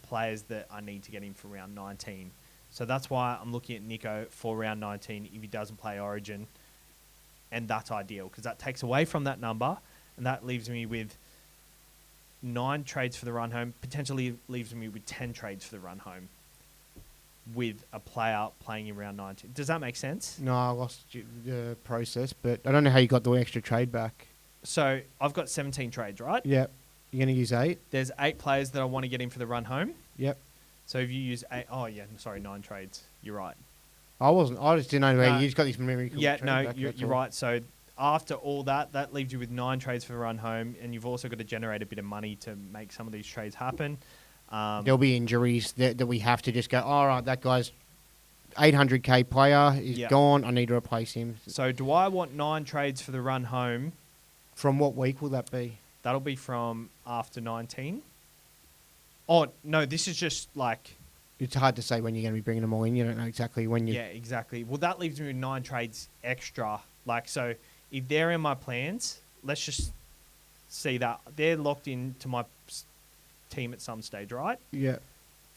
players that I need to get in for round 19. So that's why I'm looking at Nico for round 19 if he doesn't play Origin. And that's ideal because that takes away from that number. And that leaves me with 9 trades for the run home. Potentially leaves me with 10 trades for the run home. with a player playing in round 19. Does that make sense? No, I lost the process, but I don't know how you got the extra trade back. So I've got 17 trades, right? Yep. You're going to use 8? There's 8 players that I want to get in for the run home. Yep. So if you use 8... Oh, yeah. Sorry, 9 trades. You're right. I just didn't know where you just got this memory. Yeah, no, you're right. So after all that leaves you with 9 trades for the run home, and you've also got to generate a bit of money to make some of these trades happen. There'll be injuries that we have to just go, all right, that guy's 800K player is gone. I need to replace him. So do I want 9 trades for the run home? From what week will that be? That'll be from after 19. Oh, no, this is just like... It's hard to say when you're going to be bringing them all in. You don't know exactly when you... Yeah, exactly. Well, that leaves me with 9 trades extra. Like, so if they're in my plans, let's just see that. They're locked into my team at some stage, right? Yeah.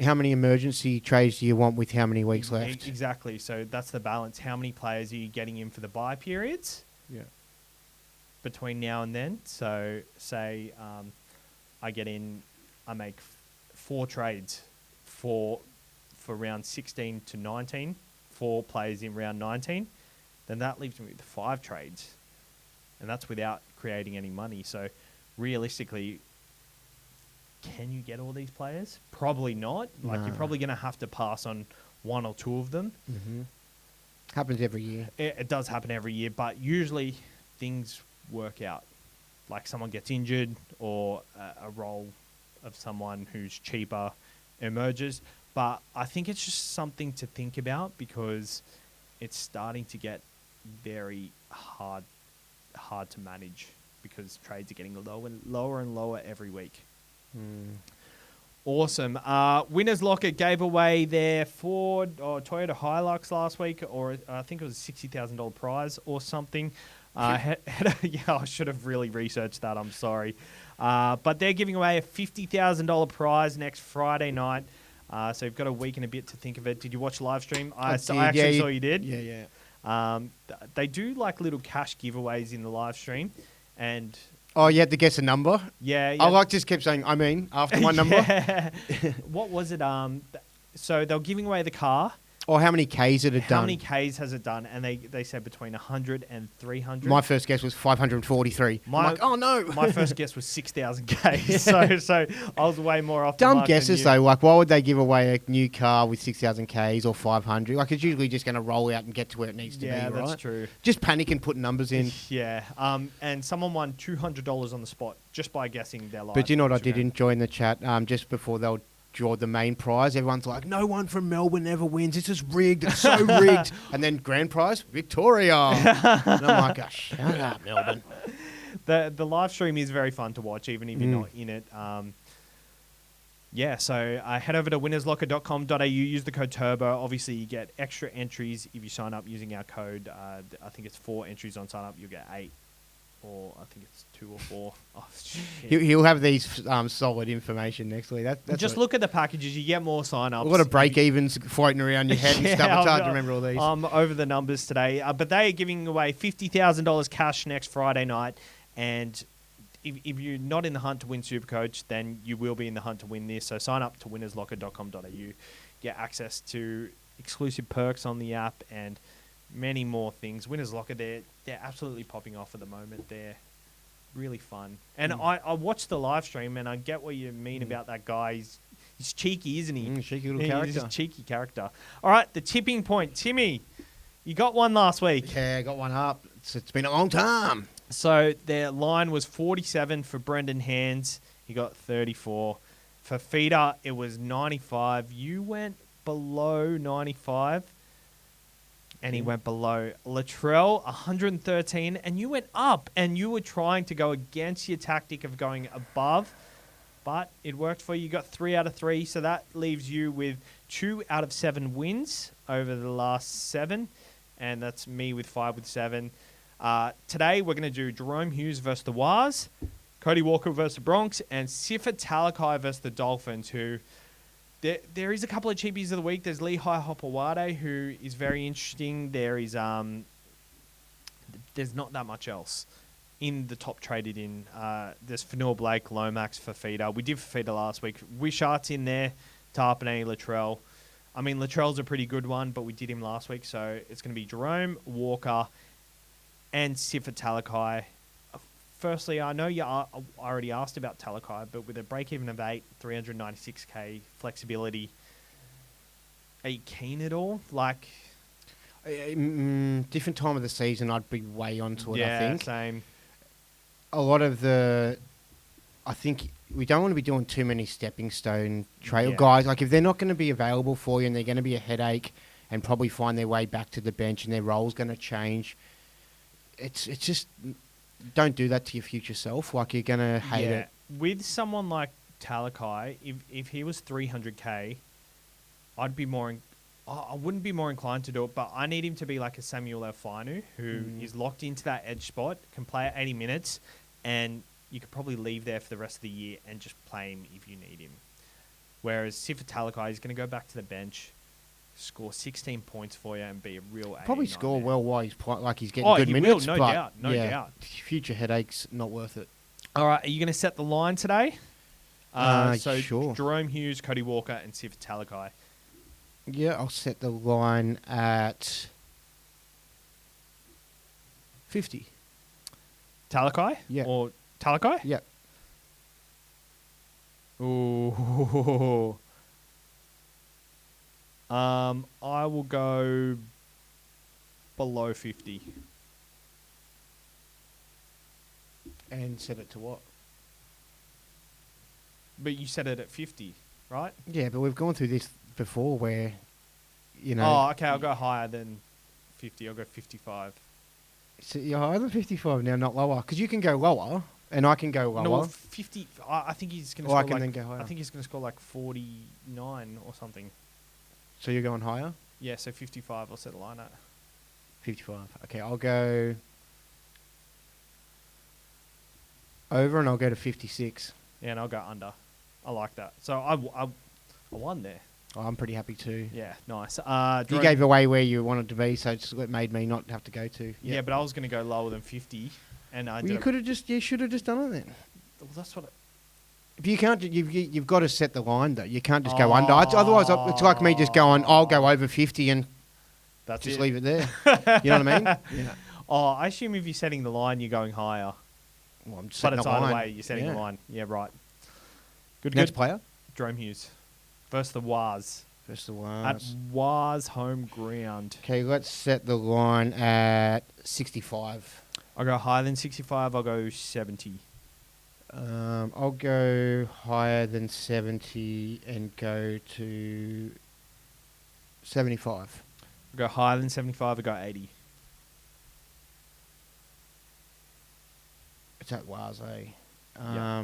How many emergency trades do you want with how many weeks left? Exactly. So that's the balance. How many players are you getting in for the bye periods? Yeah. Between now and then. So say I make 4 trades for round 16 to 19, 4 players in round 19, then that leaves me with 5 trades. And that's without creating any money. So realistically, can you get all these players? Probably not. Like, you're probably going to have to pass on 1 or 2 of them. Mm-hmm. Happens every year. It does happen every year, but usually things work out. Like someone gets injured or a role of someone who's cheaper emerges. But I think it's just something to think about because it's starting to get very hard to manage because trades are getting lower and lower every week. Awesome. Winners Locker gave away their Ford or Toyota Hilux last week, or I think it was a $60,000 prize or something. Yeah, I should have really researched that. I'm sorry. But they're giving away a $50,000 prize next Friday night. So you've got a week and a bit to think of it. Did you watch the live stream? I actually saw you did. Yeah. They do like little cash giveaways in the live stream. And oh, you had to guess a number? Yeah. I just kept saying, after my number. What was it? So they were giving away the car. Or how many Ks it had done? How many Ks has it done? And they said between 100 and 300. My first guess was 543. I'm like, oh no. My first guess was 6,000 Ks. So I was way more off the mark. Dumb guesses though. Like, why would they give away a new car with 6,000 Ks or 500? Like, it's usually just going to roll out and get to where it needs to be, right? Yeah, that's true. Just panic and put numbers in. Yeah. And someone won $200 on the spot just by guessing their life. But you know what I did enjoy in the chat? Just before they'll draw the main prize, everyone's like, no one from Melbourne ever wins. This is rigged. It's so rigged. And then grand prize, Victoria. And I'm like, oh, shut up, Melbourne. The live stream is very fun to watch, even if you're not in it. So head over to winnerslocker.com.au, use the code TURBO. Obviously, you get extra entries if you sign up using our code. I think it's 4 entries on sign up. You'll get 8. Or I think it's 2 or 4. Oh, shit. He'll have these solid information next week. That's just look at the packages. You get more sign-ups. A lot of break-evens floating around your head and stuff. It's hard to remember all these. I'm over the numbers today. But they are giving away $50,000 cash next Friday night. And if you're not in the hunt to win SuperCoach, then you will be in the hunt to win this. So sign up to winnerslocker.com.au. Get access to exclusive perks on the app and many more things. Winners Locker, they're absolutely popping off at the moment. They're really fun. And I watched the live stream, and I get what you mean about that guy. He's cheeky, isn't he? Cheeky little character. He's a cheeky character. All right, the tipping point. Timmy, you got one last week. Yeah, I got one up. It's been a long time. So their line was 47 for Brendan Hands. He got 34. For Feeder, it was 95. You went below 95. And he went below. Latrell, 113, and you went up, and you were trying to go against your tactic of going above, but it worked for you. You got 3 out of 3, so that leaves you with 2 out of 7 wins over the last 7, and that's me with 5 with 7. Today, we're going to do Jerome Hughes versus the Waz, Cody Walker versus the Bronx, and Sifa Talakai versus the Dolphins, who... There is a couple of cheapies of the week. There's Lehigh Hopewade, who is very interesting. There is there's not that much else in the top traded in. There's Fanua Blake, Lomax for Feeder. We did for Feeder last week. Wishart's in there, Tarpanay, Latrell. I mean, Latrell's a pretty good one, but we did him last week, so it's going to be Jerome, Walker, and Sifa Talakai. Firstly, I know I already asked about Talakai, but with a break-even of 8, 396k flexibility, are you keen at all? Like, different time of the season, I'd be way onto it. yeah, I think same. a lot of I think we don't want to be doing too many stepping stone trail guys. Like if they're not going to be available for you and they're going to be a headache and probably find their way back to the bench and their role's going to change, it's just don't do that to your future self. Like you're going to hate it. With someone like Talakai, if he was 300k, I'd be more. I wouldn't be more inclined to do it, but I need him to be like a Samuel Alfainu, who is locked into that edge spot, can play at 80 minutes, and you could probably leave there for the rest of the year and just play him if you need him. Whereas Sifa Talakai is going to go back to the bench, score 16 points for you, and be a real probably score nightmare. well while he's like he's getting good minutes. No doubt. Future headaches, not worth it. All right, are you going to set the line today? Sure. Jerome Hughes, Cody Walker, and Sifa Talakai. Yeah, I'll set the line at 50. Talakai? Yeah. Or Talakai? Yeah. Ooh. I will go below 50. And set it to what? But you set it at 50, right? Yeah, but we've gone through this before where, you know... Oh, okay, I'll go higher than 50. I'll go 55. So you're higher than 55 now, not lower. Because you can go lower, and I can go lower. No, 50... I think he's going to Or score I can then go higher. I think he's going to score like 49 or something. So you're going higher? Yeah, so 55 I'll set the line at. 55. Okay, I'll go... over, and I'll go to 56. Yeah, and I'll go under. I like that. So I won there. Oh, I'm pretty happy too. Yeah, nice. You gave away where you wanted to be, so it's what made me not have to go to. Yeah, but I was going to go lower than 50, and I you could have you should have just done it then. Well, that's what. If you can't, you've got to set the line though. You can't just go under. Otherwise, it's like me just going, I'll go over 50 and that's just it. leave it there. You know what I mean? Yeah. Oh, I assume if you're setting the line, you're going higher. Well, I'm But setting it's the either line. way, you're setting the line. Yeah, right. Good. Next player. Jerome Hughes versus the Waz. First the At ones. Waz home ground. Okay, let's set the line at 65. I'll go higher than 65. I'll go 70. I'll go higher than 70 and go to 75. I'll go higher than 75. I'll go 80. It's at Waz, eh? Yeah.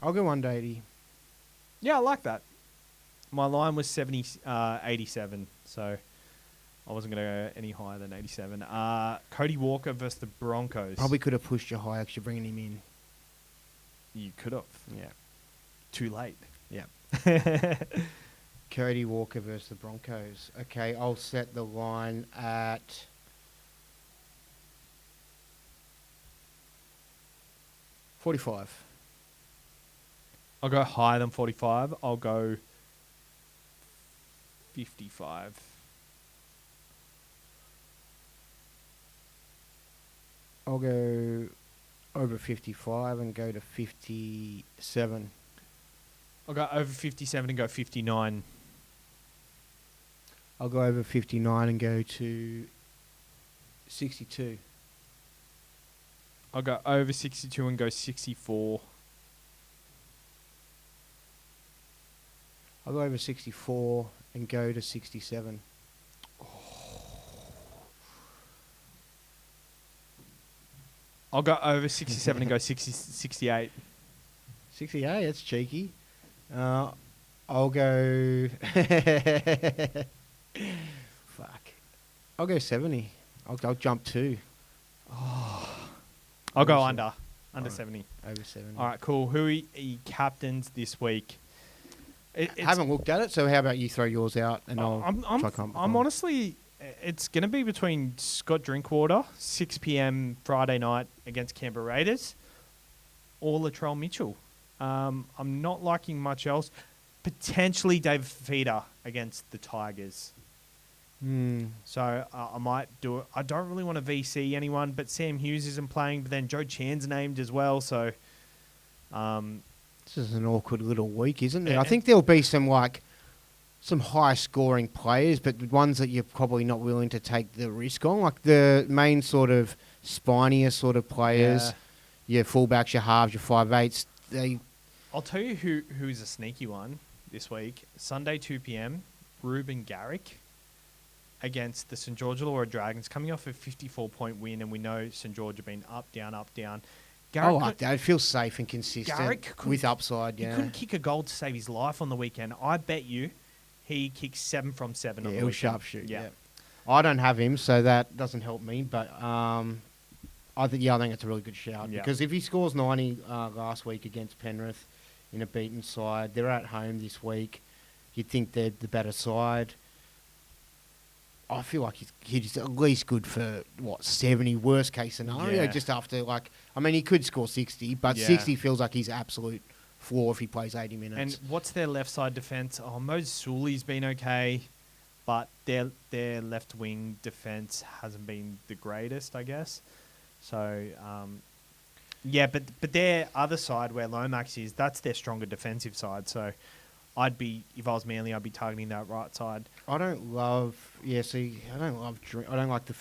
I'll go under 80. Yeah, I like that. My line was 87, so I wasn't going to go any higher than 87. Cody Walker versus the Broncos. Probably could have pushed you higher because you're bringing him in. You could have. Yeah. Too late. Yeah. Cody Walker versus the Broncos. Okay, I'll set the line at 45. I'll go higher than 45. I'll go 55. I'll go over 55 and go to 57. I'll go over 57 and go 59. I'll go over 59 and go to 62. I'll go over 62 and go 64. I'll go over 64 and go to 67. I'll go over 67 and go 68. 68, that's cheeky. I'll go... Fuck. I'll go 70. I'll jump 2. I'll go under 70. Over 70. All right, cool. Who are you captains this week? I haven't looked at it, so how about you throw yours out and I'm honestly, it's going to be between Scott Drinkwater, 6 p.m. Friday night against Canberra Raiders, or Latrell Mitchell. I'm not liking much else. Potentially David Fifita against the Tigers. So I might do it. I don't really want to VC anyone, but Sam Hughes isn't playing, but then Joe Chan's named as well. So this is an awkward little week, isn't it? I think there'll be some high-scoring players, but ones that you're probably not willing to take the risk on, like the main sort of spinier sort of players, your fullbacks, your halves, your 5'8". I'll tell you who is a sneaky one this week. Sunday 2 p.m. Ruben Garrick against the St George Illawarra Dragons, coming off a 54-point win, and we know St George have been up, down, up, down. I like that. It feels safe and consistent with upside. He couldn't kick a goal to save his life on the weekend. I bet you he kicks 7 from 7 on the weekend. He'll sharpshoot. Yeah. I don't have him, so that doesn't help me. But I think it's a really good shout because if he scores 90 last week against Penrith in a beaten side, they're at home this week. You'd think they're the better side. I feel like he's at least good for 70 worst case scenario. Just after he could score 60, but 60 feels like his absolute floor if he plays 80 minutes. And what's their left side defense? Moses Sully's been okay, but their left wing defense hasn't been the greatest, I guess. So but their other side where Lomax is, that's their stronger defensive side. So if I was Manly, I'd be targeting that right side. I don't like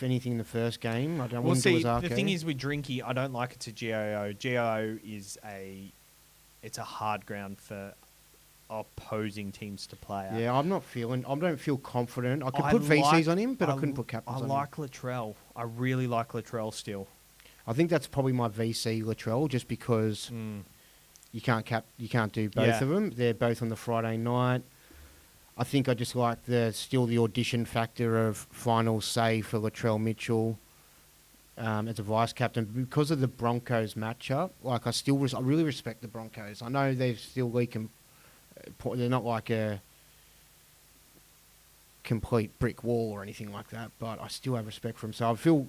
anything in the first game. The thing is with Drinky, I don't like it to GOO. GOO is it's a hard ground for opposing teams to play at. Yeah, I don't feel confident. I could put VCs on him, but I couldn't put captains on him. I like Latrell. I really like Latrell still. I think that's probably my VC Latrell, just because you can't do both of them. They're both on the Friday night. I think I just like the audition factor of final say for Latrell Mitchell as a vice captain because of the Broncos matchup. Like I really respect the Broncos. I know they're still weak and they're not like a complete brick wall or anything like that, but I still have respect for them. So I feel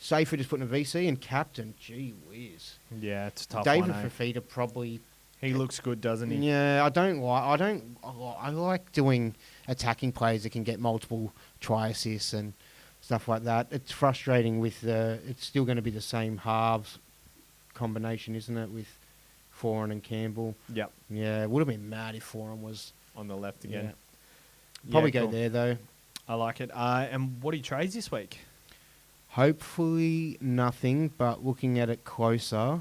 safer just putting a VC and captain. Gee whiz. Yeah, it's a tough David one. Fifita probably. He looks good, doesn't he? Yeah, I like doing attacking plays that can get multiple try assists and stuff like that. It's frustrating it's still going to be the same halves combination, isn't it, with Foran and Campbell? Yep. Yeah, it would have been mad if Foran was on the left again. Yeah. Probably go there, though. I like it. And what do you trades this week? Hopefully nothing, but looking at it closer,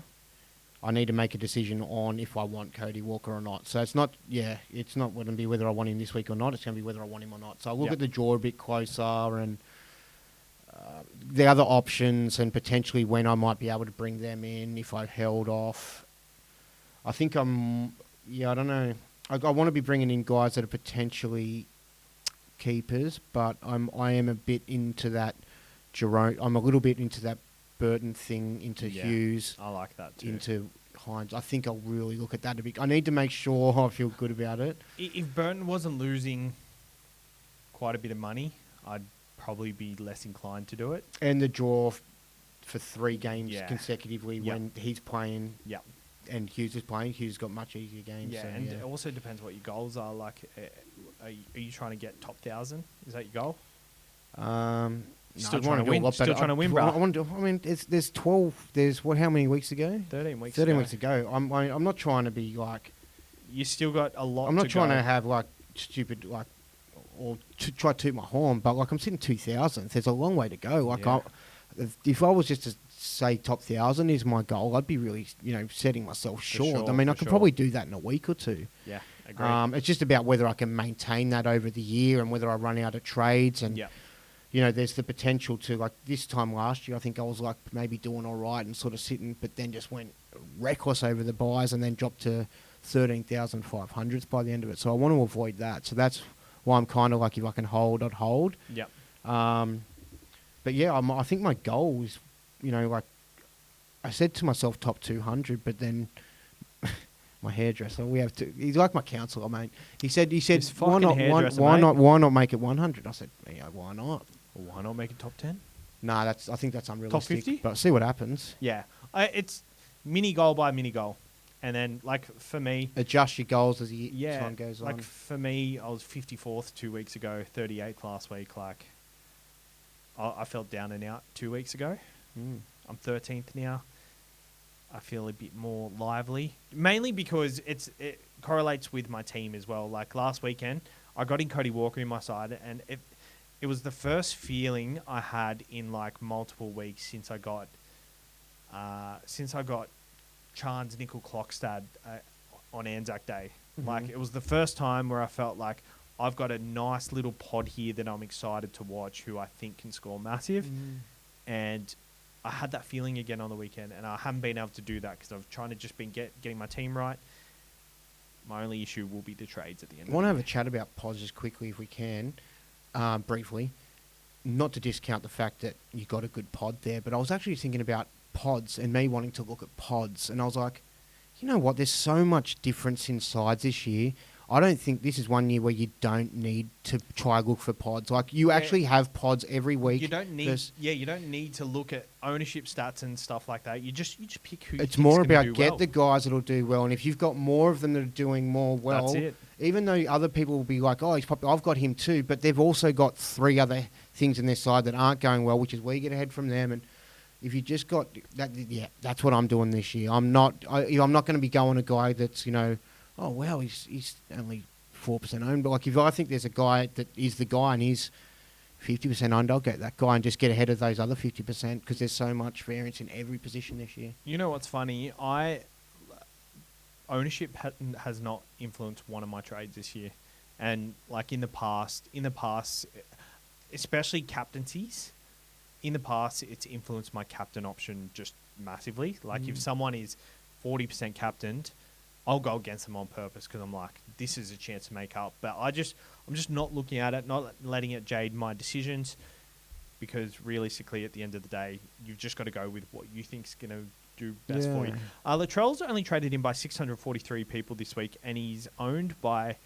I need to make a decision on if I want Cody Walker or not. So it's not going to be whether I want him this week or not. It's going to be whether I want him or not. So I'll look at the draw a bit closer and the other options and potentially when I might be able to bring them in if I've held off. I think I don't know. I want to be bringing in guys that are potentially keepers, but I am a bit into that Jerome. I'm a little bit into that Burton thing, into Hughes. I like that too. Into Hines. I think I'll really look at that a bit. I need to make sure I feel good about it. If Burton wasn't losing quite a bit of money, I'd probably be less inclined to do it. And the draw for 3 games consecutively when he's playing. Yeah. And Hughes is playing. Hughes got much easier games. Yeah, so, it also depends what your goals are. Like, are you trying to get top 1,000? Is that your goal? Still trying to win. Still trying to win, bro. There's 12. There's how many weeks to go? 13 weeks. 13 weeks to go. I'm not trying to be like. You still got a lot. I'm not trying to have like stupid or to try to toot my horn, but like I'm sitting 2,000th. There's a long way to go. Like if I was just to say top 1,000 is my goal, I'd be really setting myself short. I could probably do that in a week or two. Yeah, agree. It's just about whether I can maintain that over the year and whether I run out of trades and. Yeah. There's the potential to, like, this time last year, I think I was, like, maybe doing all right and sort of sitting, but then just went reckless over the buys and then dropped to 13,500 by the end of it. So I want to avoid that. So that's why I'm kind of like, if I can hold, I'd hold. Yep. But, yeah, I think my goal is, like, I said to myself top 200, but then my hairdresser, he's like my counsellor, mate. He said, why not make it 100? I said, yeah, why not? Well, why not make it top 10? Nah, I think that's unrealistic. Top 50? But see what happens. Yeah, mini goal by mini goal. And then, like, for me, Adjust your goals as time goes on. like, for me, I was 54th 2 weeks ago, 38th last week. Like, I felt down and out 2 weeks ago. I'm 13th now. I feel a bit more lively, mainly because it correlates with my team as well. Like, last weekend, I got in Cody Walker in my side, and it was the first feeling I had in, like, multiple weeks since I got Chance Nickel Clockstad on Anzac Day. Like, it was the first time where I felt like I've got a nice little pod here that I'm excited to watch, who I think can score massive. And I had that feeling again on the weekend, and I haven't been able to do that because I've trying to just been getting my team right. My only issue will be the trades at the end. I want to have a chat about pods just quickly if we can, briefly. Not to discount the fact that you got a good pod there, but I was actually thinking about pods and me wanting to look at pods, and I was like, you know what? There's so much difference in sides this year. I don't think this is one year where you don't need to try look for pods. Like, you actually have pods every week. You don't need to look at ownership stats and stuff like that. You just pick who. It's more about get the guys that'll do well, and if you've got more of them that are doing more well, that's it. Even though other people will be like, oh, he's popular, I've got him too, but they've also got 3 other things in their side that aren't going well, which is where you get ahead from them. And if you just got that, that's what I'm doing this year. I'm not going to be going a guy that's, oh, well, he's only 4% owned. But, like, if I think there's a guy that is the guy and he's 50% owned, I'll get that guy and just get ahead of those other 50% because there's so much variance in every position this year. You know what's funny? Ownership has not influenced one of my trades this year. And, like, in the past, especially captaincies, in the past, it's influenced my captain option just massively. Like, if someone is 40% captained, I'll go against them on purpose because I'm like, this is a chance to make up. But I'm just not looking at it, not letting it jade my decisions, because realistically, at the end of the day, you've just got to go with what you think's going to do best for you. Latrell's only traded in by 643 people this week, and he's owned by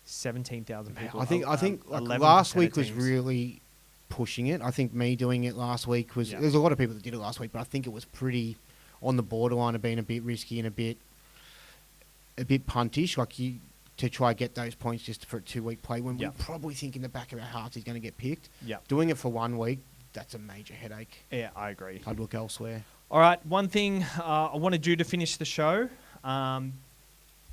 17,000 people. I think like last week was really pushing it. I think me doing it last week was... There's a lot of people that did it last week, but I think it was pretty on the borderline of being a bit risky and a bit puntish, like to try get those points just for a 2-week play when we probably think in the back of our hearts he's going to get picked. Doing it for 1 week, that's a major headache. Yeah, I agree. I'd look elsewhere. All right, one thing I want to do to finish the show, I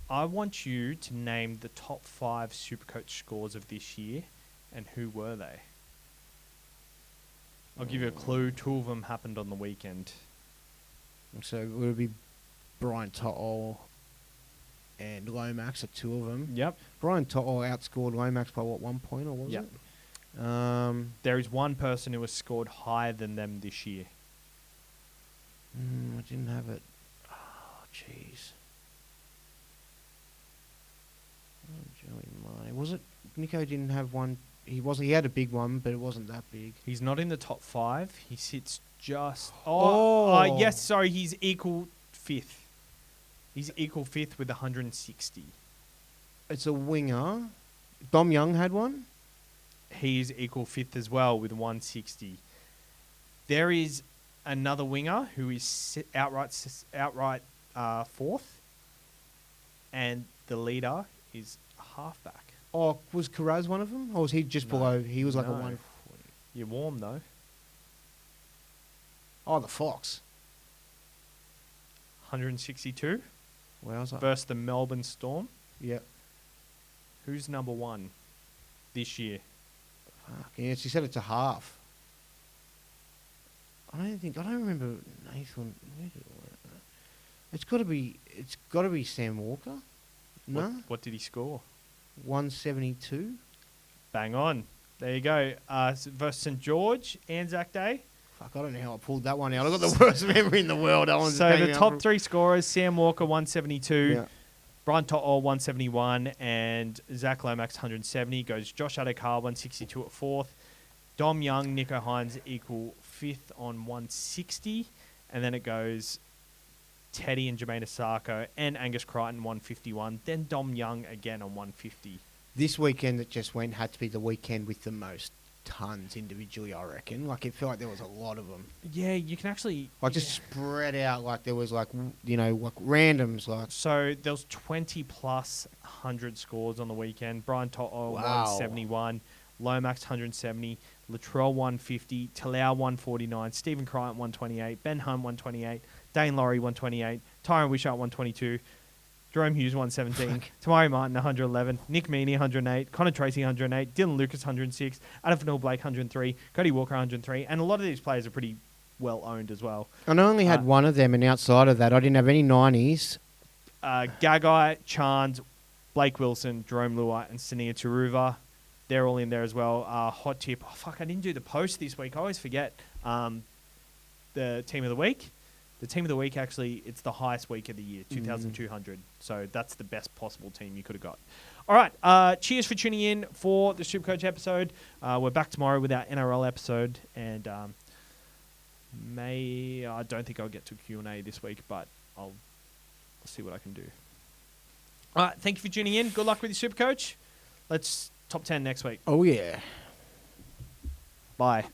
want you to name the top 5 SuperCoach scores of this year, and who were they? I'll give you a clue. 2 of them happened on the weekend. So would it be Brian To'o and Lomax are 2 of them? Yep. Brian To'o outscored Lomax by, 1 point, or was it? There is one person who has scored higher than them this year. I didn't have it. Oh, jeez. Oh, Joey Marnie. Was it? Nico didn't have one. He had a big one, but it wasn't that big. He's not in the top 5. He sits just... yes, sorry, he's equal 5th. He's equal 5th with 160. It's a winger. Dom Young had one? He's equal 5th as well with 160. There is another winger who is outright 4th, and the leader is a halfback. Oh, was Carraz one of them? Or was he just below? He was like a 140. You're warm, though. Oh, the Fox. 162. Wowza. Versus the Melbourne Storm. Yep. Who's number 1 this year? Fuck, yes, he said it's a half. I don't remember Nathan. It's got to be Sam Walker. No? What did he score? 172. Bang on. There you go. Versus St. George, Anzac Day. Fuck, I don't know how I pulled that one out. I've got the worst memory in the world. So the top 3 scorers, Sam Walker, 172. Brian To'o, 171. And Zach Lomax, 170. Goes Josh Adokar, 162 at 4th. Dom Young, Nico Hines equal 5th on 160. And then it goes Teddy and Jermaine Asako and Angus Crichton, 151. Then Dom Young again on 150. This weekend that just went had to be the weekend with the most tons individually, I reckon. Like, it felt like there was a lot of them. Yeah, you can actually... Like, just spread out, like, there was, like, you know, like, randoms, like... So, there was 20-plus 100 scores on the weekend. Brian To'o Wow. 171, Lomax 170, Latrell 150, Talau 149, Stephen Crichton 128, Ben Hunt 128, Dane Laurie 128, Tyron Wishart 122, Jerome Hughes 117, Tamari Martin 111, Nick Meaney 108, Connor Tracy 108, Dylan Lucas 106, Adam Fanil Blake 103, Cody Walker 103, and a lot of these players are pretty well owned as well. And I only had one of them, and outside of that, I didn't have any 90s. Gagai, Chance, Blake Wilson, Jerome Lua, and Sania Turuva. They're all in there as well. Hot tip. Oh, fuck, I didn't do the post this week. I always forget the team of the week. The team of the week, actually, it's the highest week of the year, 2,200. So that's the best possible team you could have got. All right. Cheers for tuning in for the SuperCoach episode. We're back tomorrow with our NRL episode. And I don't think I'll get to Q&A this week, but I'll see what I can do. All right. Thank you for tuning in. Good luck with your SuperCoach. Let's top 10 next week. Oh, yeah. Bye.